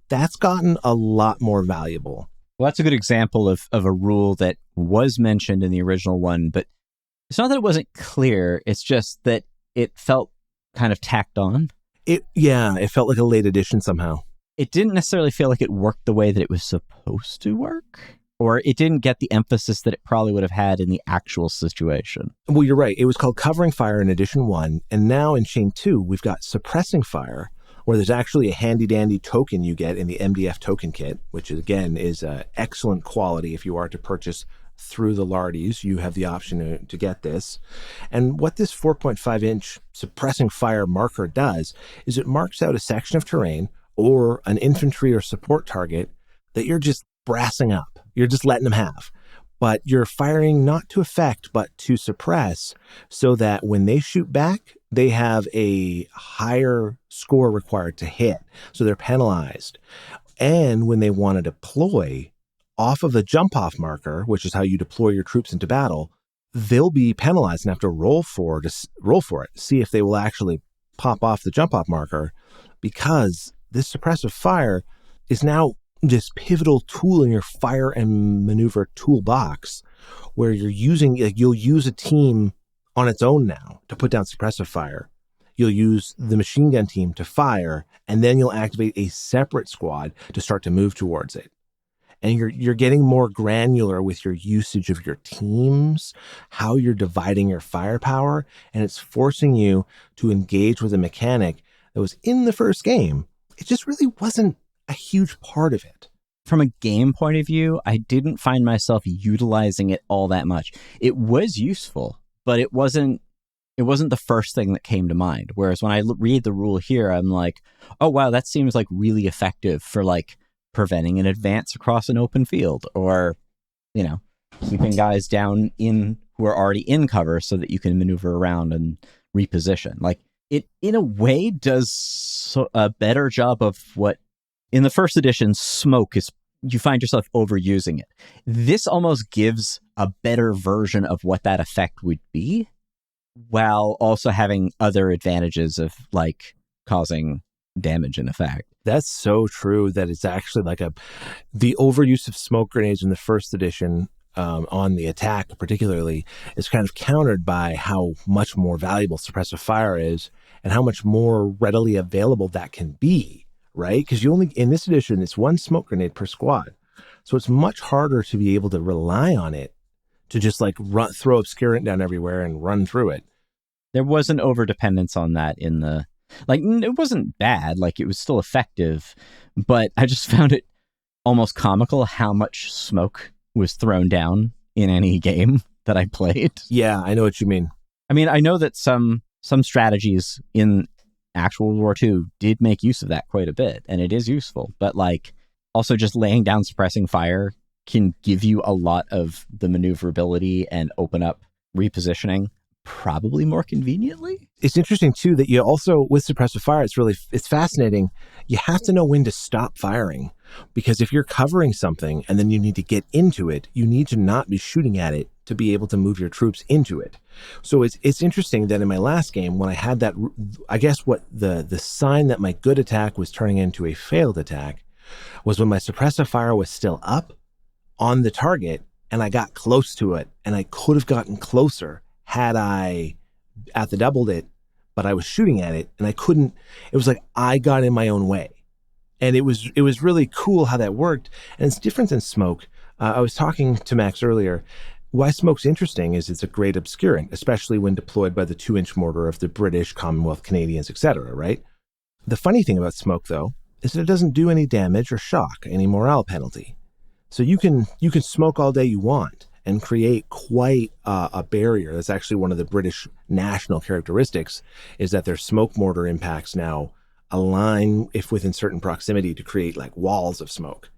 A: That's gotten a lot more valuable.
B: Well, that's a good example of a rule that was mentioned in the original one, but it's not that it wasn't clear. It's just that it felt kind of tacked on.
A: It felt like a late addition somehow.
B: It didn't necessarily feel like it worked the way that it was supposed to work, or it didn't get the emphasis that it probably would have had in the actual situation.
A: Well, you're right. It was called covering fire in edition 1, and now in Chain 2, we've got suppressing fire, where there's actually a handy-dandy token you get in the MDF token kit, which again is excellent quality. If you are to purchase through the Lardies, you have the option to get this. And what this 4.5-inch suppressing fire marker does is it marks out a section of terrain or an infantry or support target that you're just brassing up. You're just letting them have. But you're firing not to affect, but to suppress, so that when they shoot back, they have a higher score required to hit. So they're penalized. And when they want to deploy off of the jump-off marker, which is how you deploy your troops into battle, they'll be penalized and have to roll for it, see if they will actually pop off the jump-off marker, because this suppressive fire is now this pivotal tool in your fire and maneuver toolbox, where you'll use a team on its own now to put down suppressive fire. you'll use the machine gun team to fire, and then you'll activate a separate squad to start to move towards it. And you're getting more granular with your usage of your teams, how you're dividing your firepower, and it's forcing you to engage with a mechanic that was in the first game. It just really wasn't a huge part of it.
B: From a game point of view, I didn't find myself utilizing it all that much. It was useful, but it wasn't the first thing that came to mind. Whereas when I read the rule here, I'm like, oh, wow, that seems like really effective for like preventing an advance across an open field, or, you know, keeping guys down in who are already in cover so that you can maneuver around and reposition. Like, it in a way does a better job of what in the first edition smoke is. You find yourself overusing it. This almost gives a better version of what that effect would be, while also having other advantages of like causing damage in effect.
A: That's so true that it's actually like the overuse of smoke grenades in the first edition on the attack particularly is kind of countered by how much more valuable suppressive fire is and how much more readily available that can be, right? Because in this edition, it's one smoke grenade per squad. So it's much harder to be able to rely on it to just like throw obscurant down everywhere and run through it.
B: There was an overdependence on that in the, like, it wasn't bad, like it was still effective, but I just found it almost comical how much smoke was thrown down in any game that I played.
A: Yeah, I know what you mean.
B: I mean, I know that some strategies in actual World War II did make use of that quite a bit, and it is useful, but like also just laying down suppressing fire can give you a lot of the maneuverability and open up repositioning probably more conveniently.
A: It's interesting too that you also, with suppressive fire, it's fascinating. You have to know when to stop firing, because if you're covering something and then you need to get into it, you need to not be shooting at it to be able to move your troops into it. So it's interesting that in my last game, when I had that, I guess what the sign that my good attack was turning into a failed attack was when my suppressive fire was still up on the target and I got close to it, and I could have gotten closer had I at the doubled it, but I was shooting at it and I couldn't. It was like I got in my own way. And it was really cool how that worked. And it's different than smoke. I was talking to Max earlier. Why smoke's interesting is it's a great obscurant, especially when deployed by the 2-inch mortar of the British, Commonwealth, Canadians, etc., right? The funny thing about smoke, though, is that it doesn't do any damage or shock, any morale penalty. So you can smoke all day you want and create quite a barrier. That's actually one of the British national characteristics, is that their smoke mortar impacts now align, if within certain proximity, to create like walls of smoke.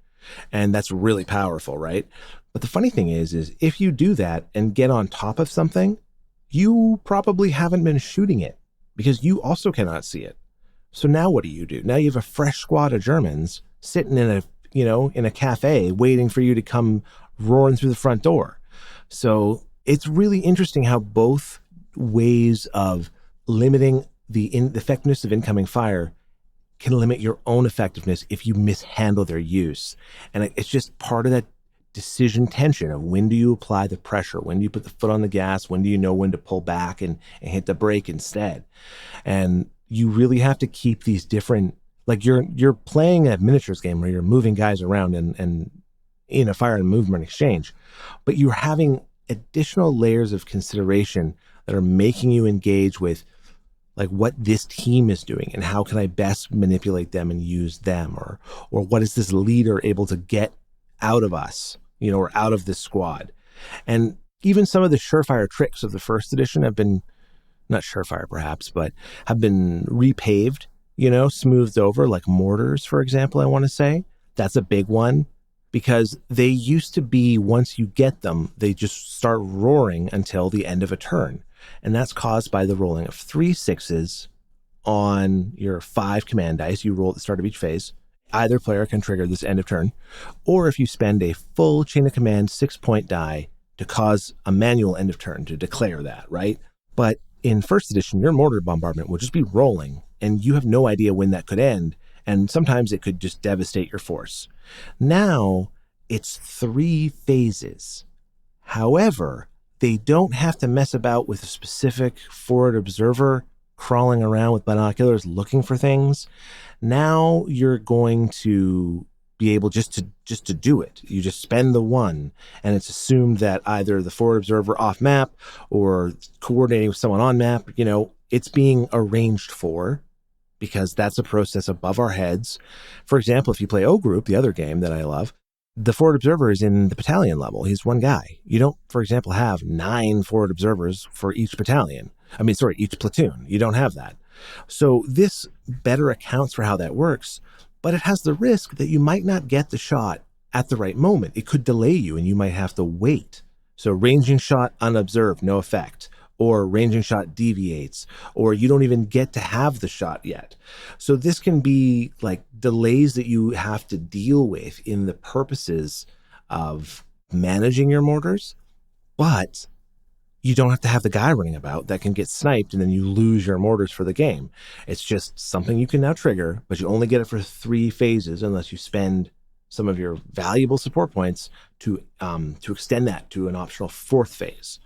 A: And that's really powerful, right? But the funny thing is if you do that and get on top of something, you probably haven't been shooting it because you also cannot see it. So now what do? Now you have a fresh squad of Germans sitting in a cafe waiting for you to come roaring through the front door. So it's really interesting how both ways of limiting the effectiveness of incoming fire can limit your own effectiveness if you mishandle their use. And it's just part of that decision tension of when do you apply the pressure? When do you put the foot on the gas? When do you know when to pull back and hit the brake instead? And you really have to keep these different, like you're playing a miniatures game where you're moving guys around and in a fire and movement exchange, but you're having additional layers of consideration that are making you engage with like what this team is doing and how can I best manipulate them and use them, or what is this leader able to get out of us, or out of this squad. And even some of the surefire tricks of the first edition have been, not surefire perhaps, but have been repaved, smoothed over, like mortars, for example, I want to say. That's a big one, because they used to be, once you get them, they just start roaring until the end of a turn. And that's caused by the rolling of 3 6s on your 5 command dice you roll at the start of each phase. Either player can trigger this end of turn, or if you spend a full chain of command 6-point die to cause a manual end of turn to declare that, right? But in first edition, your mortar bombardment will just be rolling, and you have no idea when that could end, and sometimes it could just devastate your force. Now, it's 3 phases. However, they don't have to mess about with a specific forward observer crawling around with binoculars looking for things. Now you're going to be able just to do it. You just spend the one, and it's assumed that either the forward observer off map or coordinating with someone on map, it's being arranged for, because that's a process above our heads. For example, if you play O Group, the other game that I love, the forward observer is in the battalion level. He's one guy. You don't, for example, have 9 forward observers for each battalion. Each platoon. You don't have that. So this better accounts for how that works, but it has the risk that you might not get the shot at the right moment. It could delay you and you might have to wait. So ranging shot unobserved, no effect, or ranging shot deviates, or you don't even get to have the shot yet. So this can be like delays that you have to deal with in the purposes of managing your mortars, but you don't have to have the guy running about that can get sniped and then you lose your mortars for the game. It's just something you can now trigger, but you only get it for 3 phases unless you spend some of your valuable support points to extend that to an optional 4th phase.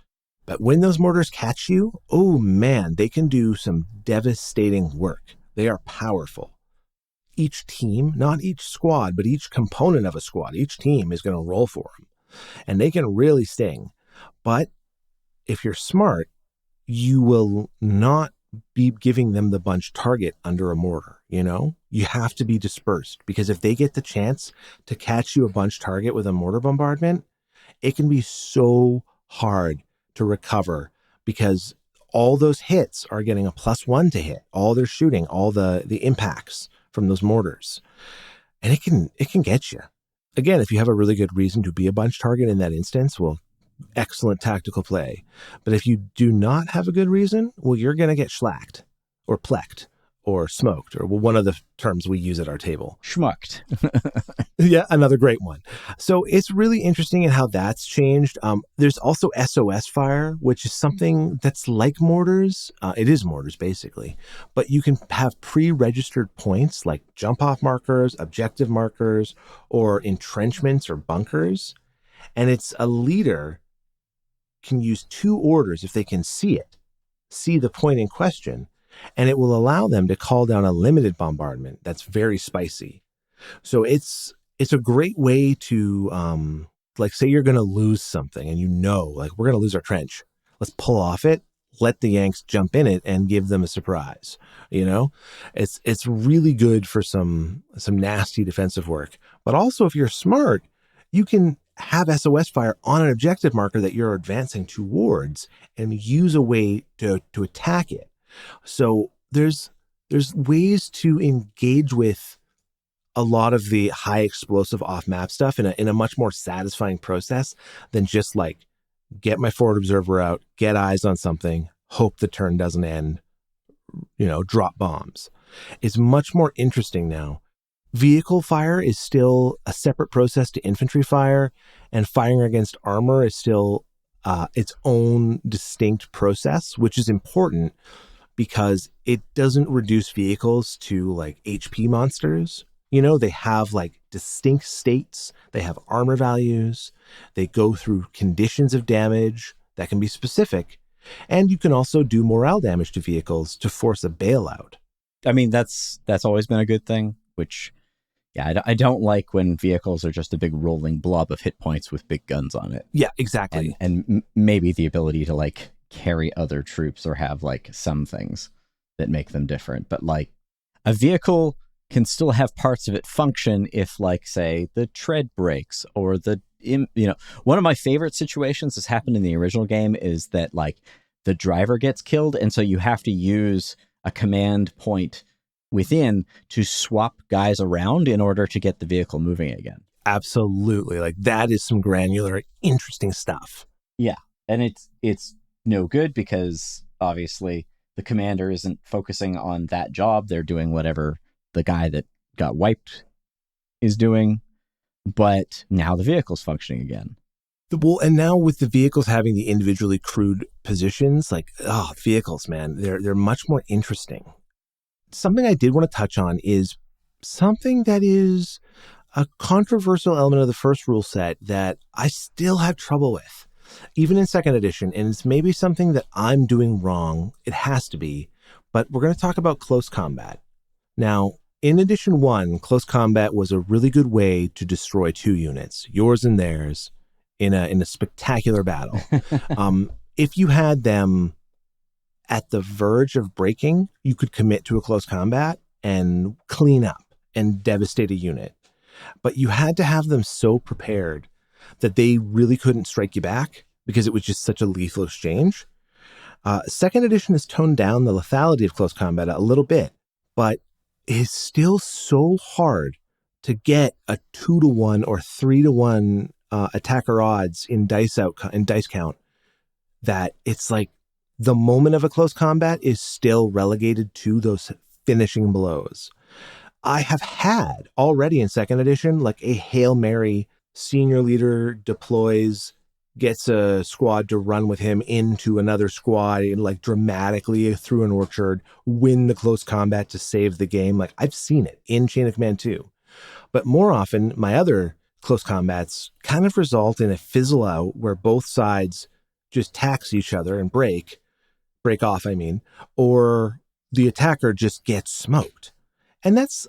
A: But when those mortars catch you, oh man, they can do some devastating work. They are powerful. Each team, not each squad, but each component of a squad, each team is going to roll for them. And they can really sting. But if you're smart, you will not be giving them the bunch target under a mortar, You have to be dispersed, because if they get the chance to catch you a bunch target with a mortar bombardment, it can be so hard to recover, because all those hits are getting a +1 to hit. All they're shooting, all the impacts from those mortars. And it can get you. Again, if you have a really good reason to be a bunch target in that instance, well, excellent tactical play. But if you do not have a good reason, well, you're going to get schlacked or plecked or smoked, or one of the terms we use at our table.
B: Schmucked.
A: Yeah, another great one. So it's really interesting in how that's changed. There's also SOS fire, which is something that's like mortars. It is mortars, basically. But you can have pre-registered points like jump-off markers, objective markers, or entrenchments or bunkers. And it's a leader can use 2 orders if they can see the point in question, and it will allow them to call down a limited bombardment that's very spicy. So it's a great way to, say you're going to lose something and we're going to lose our trench. Let's pull off it, let the Yanks jump in it and give them a surprise. It's really good for some nasty defensive work. But also if you're smart, you can have SOS fire on an objective marker that you're advancing towards and use a way to attack it. So there's ways to engage with a lot of the high explosive off map stuff in a much more satisfying process than just like get my forward observer out, get eyes on something, hope the turn doesn't end, drop bombs. It's much more interesting now. Vehicle fire is still a separate process to infantry fire, and firing against armor is still its own distinct process, which is important because it doesn't reduce vehicles to like HP monsters. They have like distinct states. They have armor values. They go through conditions of damage that can be specific. And you can also do morale damage to vehicles to force a bailout.
B: I mean, that's always been a good thing, which, yeah, I don't like when vehicles are just a big rolling blob of hit points with big guns on it.
A: Yeah, exactly.
B: And maybe the ability to like carry other troops or have like some things that make them different. But like a vehicle can still have parts of it function if, like, say, the tread breaks or one of my favorite situations that's happened in the original game is that like the driver gets killed. And so you have to use a command point within to swap guys around in order to get the vehicle moving again.
A: Absolutely. Like that is some granular, interesting stuff.
B: Yeah. And it's no good because obviously the commander isn't focusing on that job. They're doing whatever the guy that got wiped is doing. But now the vehicle's functioning again.
A: Well, and now with the vehicles having the individually crewed positions, vehicles, man, they're much more interesting. Something I did want to touch on is something that is a controversial element of the first rule set that I still have trouble with, even in second edition. And it's maybe something that I'm doing wrong. It has to be, but we're going to talk about close combat. Now, in Edition 1, close combat was a really good way to destroy two units, yours and theirs, in a spectacular battle. If you had them at the verge of breaking, you could commit to a close combat and clean up and devastate a unit. But you had to have them so prepared that they really couldn't strike you back because it was just such a lethal exchange. Second edition has toned down the lethality of close combat a little bit, but it's still so hard to get a 2-to-1 or 3-to-1 attacker odds in dice count that it's like the moment of a close combat is still relegated to those finishing blows. I have had already in second edition, like a Hail Mary, senior leader deploys, gets a squad to run with him into another squad and like dramatically through an orchard, win the close combat to save the game. Like I've seen it in Chain of Command 2. But more often, my other close combats kind of result in a fizzle out where both sides just tax each other and break off, or the attacker just gets smoked. And it's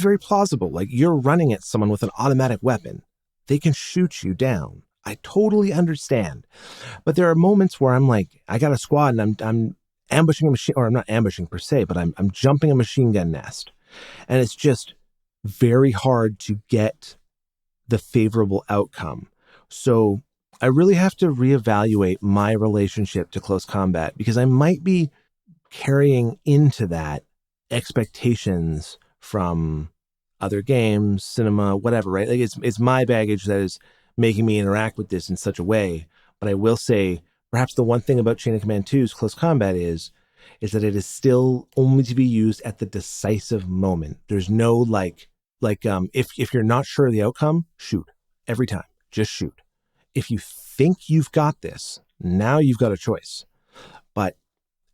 A: very plausible. Like you're running at someone with an automatic weapon. They can shoot you down. I totally understand. But there are moments where I'm like, I got a squad and I'm ambushing a machine, or I'm not ambushing per se, but I'm jumping a machine gun nest. And it's just very hard to get the favorable outcome. So I really have to reevaluate my relationship to close combat because I might be carrying into that expectations from other games, cinema, whatever, right? Like it's my baggage that is making me interact with this in such a way. But I will say, perhaps the one thing about Chain of Command 2's close combat is that it is still only to be used at the decisive moment. There's no if you're not sure of the outcome, shoot every time. Just shoot. If you think you've got this, now you've got a choice. But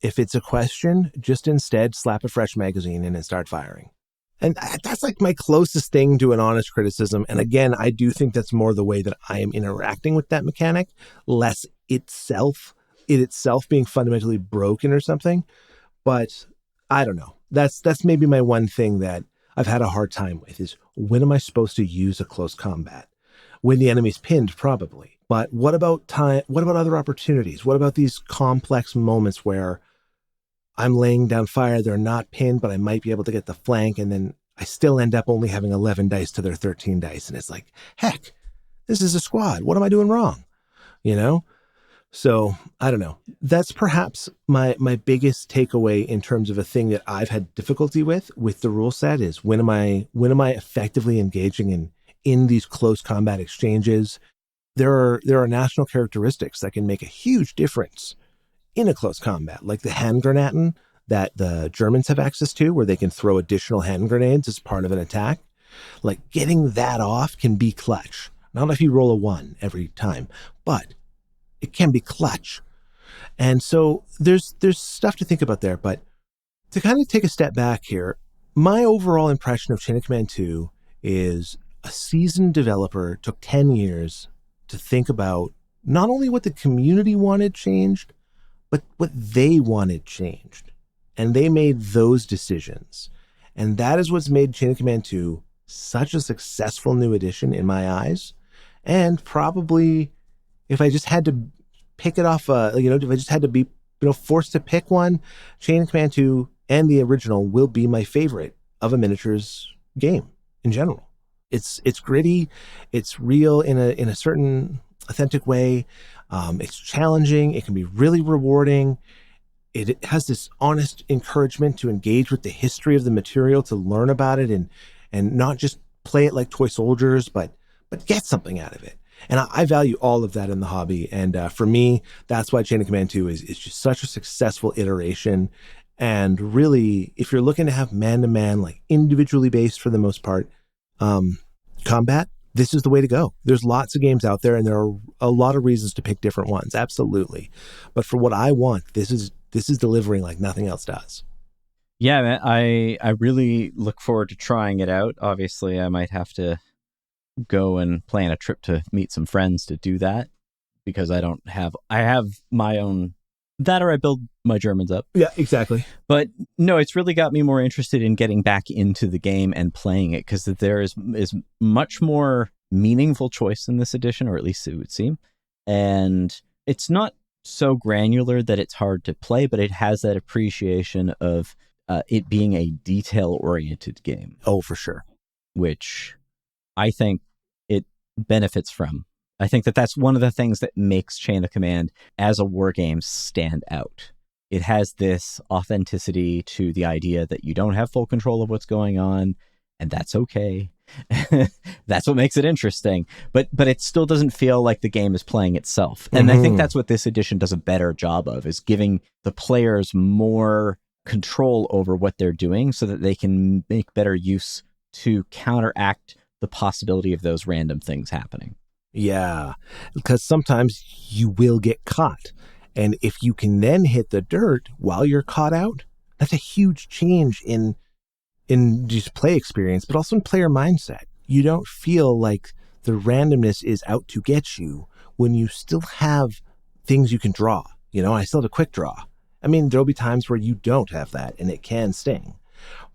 A: if it's a question, just instead slap a fresh magazine in and start firing. And that's like my closest thing to an honest criticism. And again, I do think that's more the way that I am interacting with that mechanic, less it itself being fundamentally broken or something. But I don't know. That's maybe my one thing that I've had a hard time with is when am I supposed to use a close combat? When the enemy's pinned, probably. But what about time? What about other opportunities? What about these complex moments where I'm laying down fire, they're not pinned, but I might be able to get the flank, and then I still end up only having 11 dice to their 13 dice. And it's like, heck, this is a squad. What am I doing wrong? So I don't know. That's perhaps my biggest takeaway in terms of a thing that I've had difficulty with the rule set is when am I effectively engaging in these close combat exchanges? There are national characteristics that can make a huge difference in a close combat, like the Handgranaten that the Germans have access to, where they can throw additional hand grenades as part of an attack. Like getting that off can be clutch. Not if you roll a 1 every time, but it can be clutch. And so there's stuff to think about there. But to kind of take a step back here, my overall impression of Chain of Command 2 is a seasoned developer took 10 years to think about not only what the community wanted changed, but what they wanted changed. And they made those decisions. And that is what's made Chain of Command 2 such a successful new edition in my eyes. And probably if I just had to pick it off, if I just had to be, forced to pick one, Chain of Command 2 and the original will be my favorite of a miniatures game in general. It's gritty. It's real in a certain authentic way. It's challenging. It can be really rewarding. It has this honest encouragement to engage with the history of the material, to learn about it and not just play it like toy soldiers, but get something out of it. And I value all of that in the hobby. And for me, that's why Chain of Command 2 is just such a successful iteration. And really, if you're looking to have man-to-man, like individually based for the most part, combat, this is the way to go. There's lots of games out there, and there are a lot of reasons to pick different ones. Absolutely. But for what I want, this is delivering like nothing else does.
B: Yeah, man, I really look forward to trying it out. Obviously, I might have to go and plan a trip to meet some friends to do that because I have my own That or I build my Germans up.
A: Yeah, exactly.
B: But no, it's really got me more interested in getting back into the game and playing it, because there is much more meaningful choice in this edition, or at least it would seem. And it's not so granular that it's hard to play, but it has that appreciation of it being a detail-oriented game.
A: Oh, for sure.
B: Which I think it benefits from. I think that that's one of the things that makes Chain of Command as a war game stand out. It has this authenticity to the idea that you don't have full control of what's going on, and that's okay. That's what makes it interesting. But it still doesn't feel like the game is playing itself. And I think that's what this edition does a better job of, is giving the players more control over what they're doing so that they can make better use to counteract the possibility of those random things happening.
A: Yeah, because sometimes you will get caught. And if you can then hit the dirt while you're caught out, that's a huge change in just play experience, but also in player mindset. You don't feel like the randomness is out to get you when you still have things you can draw. You know, I still have a quick draw. I mean, there'll be times where you don't have that and it can sting.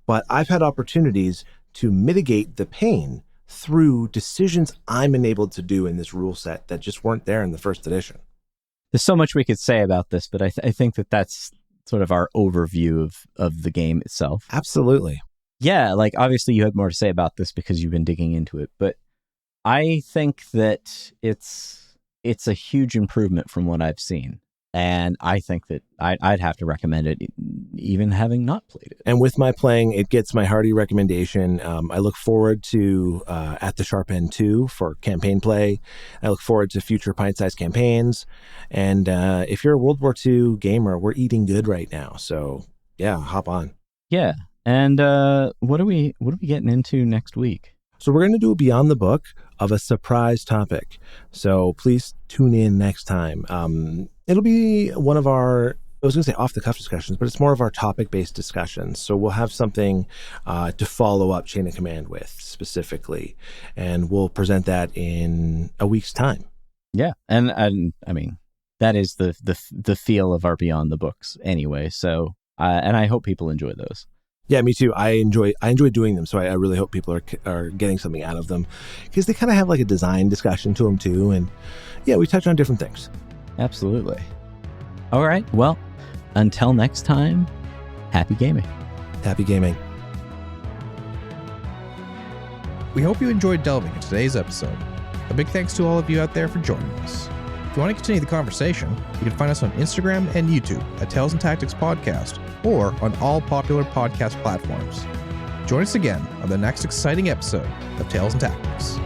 A: But I've had opportunities to mitigate the pain through decisions I'm enabled to do in this rule set that just weren't there in the first edition.
B: There's so much we could say about this, but I think that that's sort of our overview of the game itself.
A: Absolutely.
B: Yeah, like obviously you had more to say about this because you've been digging into it, but I think that it's a huge improvement from what I've seen. And I think that I'd have to recommend it, even having not played it.
A: And with my playing, it gets my hearty recommendation. I look forward to At the Sharp End 2 for campaign play. I look forward to future pint-sized campaigns. And if you're a World War II gamer, we're eating good right now. So yeah, hop on.
B: Yeah. And what are we getting into next week?
A: So we're going to do a Beyond the Book of a surprise topic. So please tune in next time. It'll be one of our, I was going to say off-the-cuff discussions, but it's more of our topic-based discussions. So we'll have something to follow up Chain of Command with specifically, and we'll present that in a week's time.
B: Yeah, and I mean, that is the feel of our Beyond the Books anyway. So, and I hope people enjoy those.
A: Yeah, me too. I enjoy doing them, so I really hope people are getting something out of them, because they kind of have like a design discussion to them too, and yeah, we touch on different things.
B: Absolutely. All right. Well, until next time, happy gaming.
A: Happy gaming.
C: We hope you enjoyed delving into today's episode. A big thanks to all of you out there for joining us. If you want to continue the conversation, you can find us on Instagram and YouTube at Tales and Tactics Podcast, or on all popular podcast platforms. Join us again on the next exciting episode of Tales and Tactics.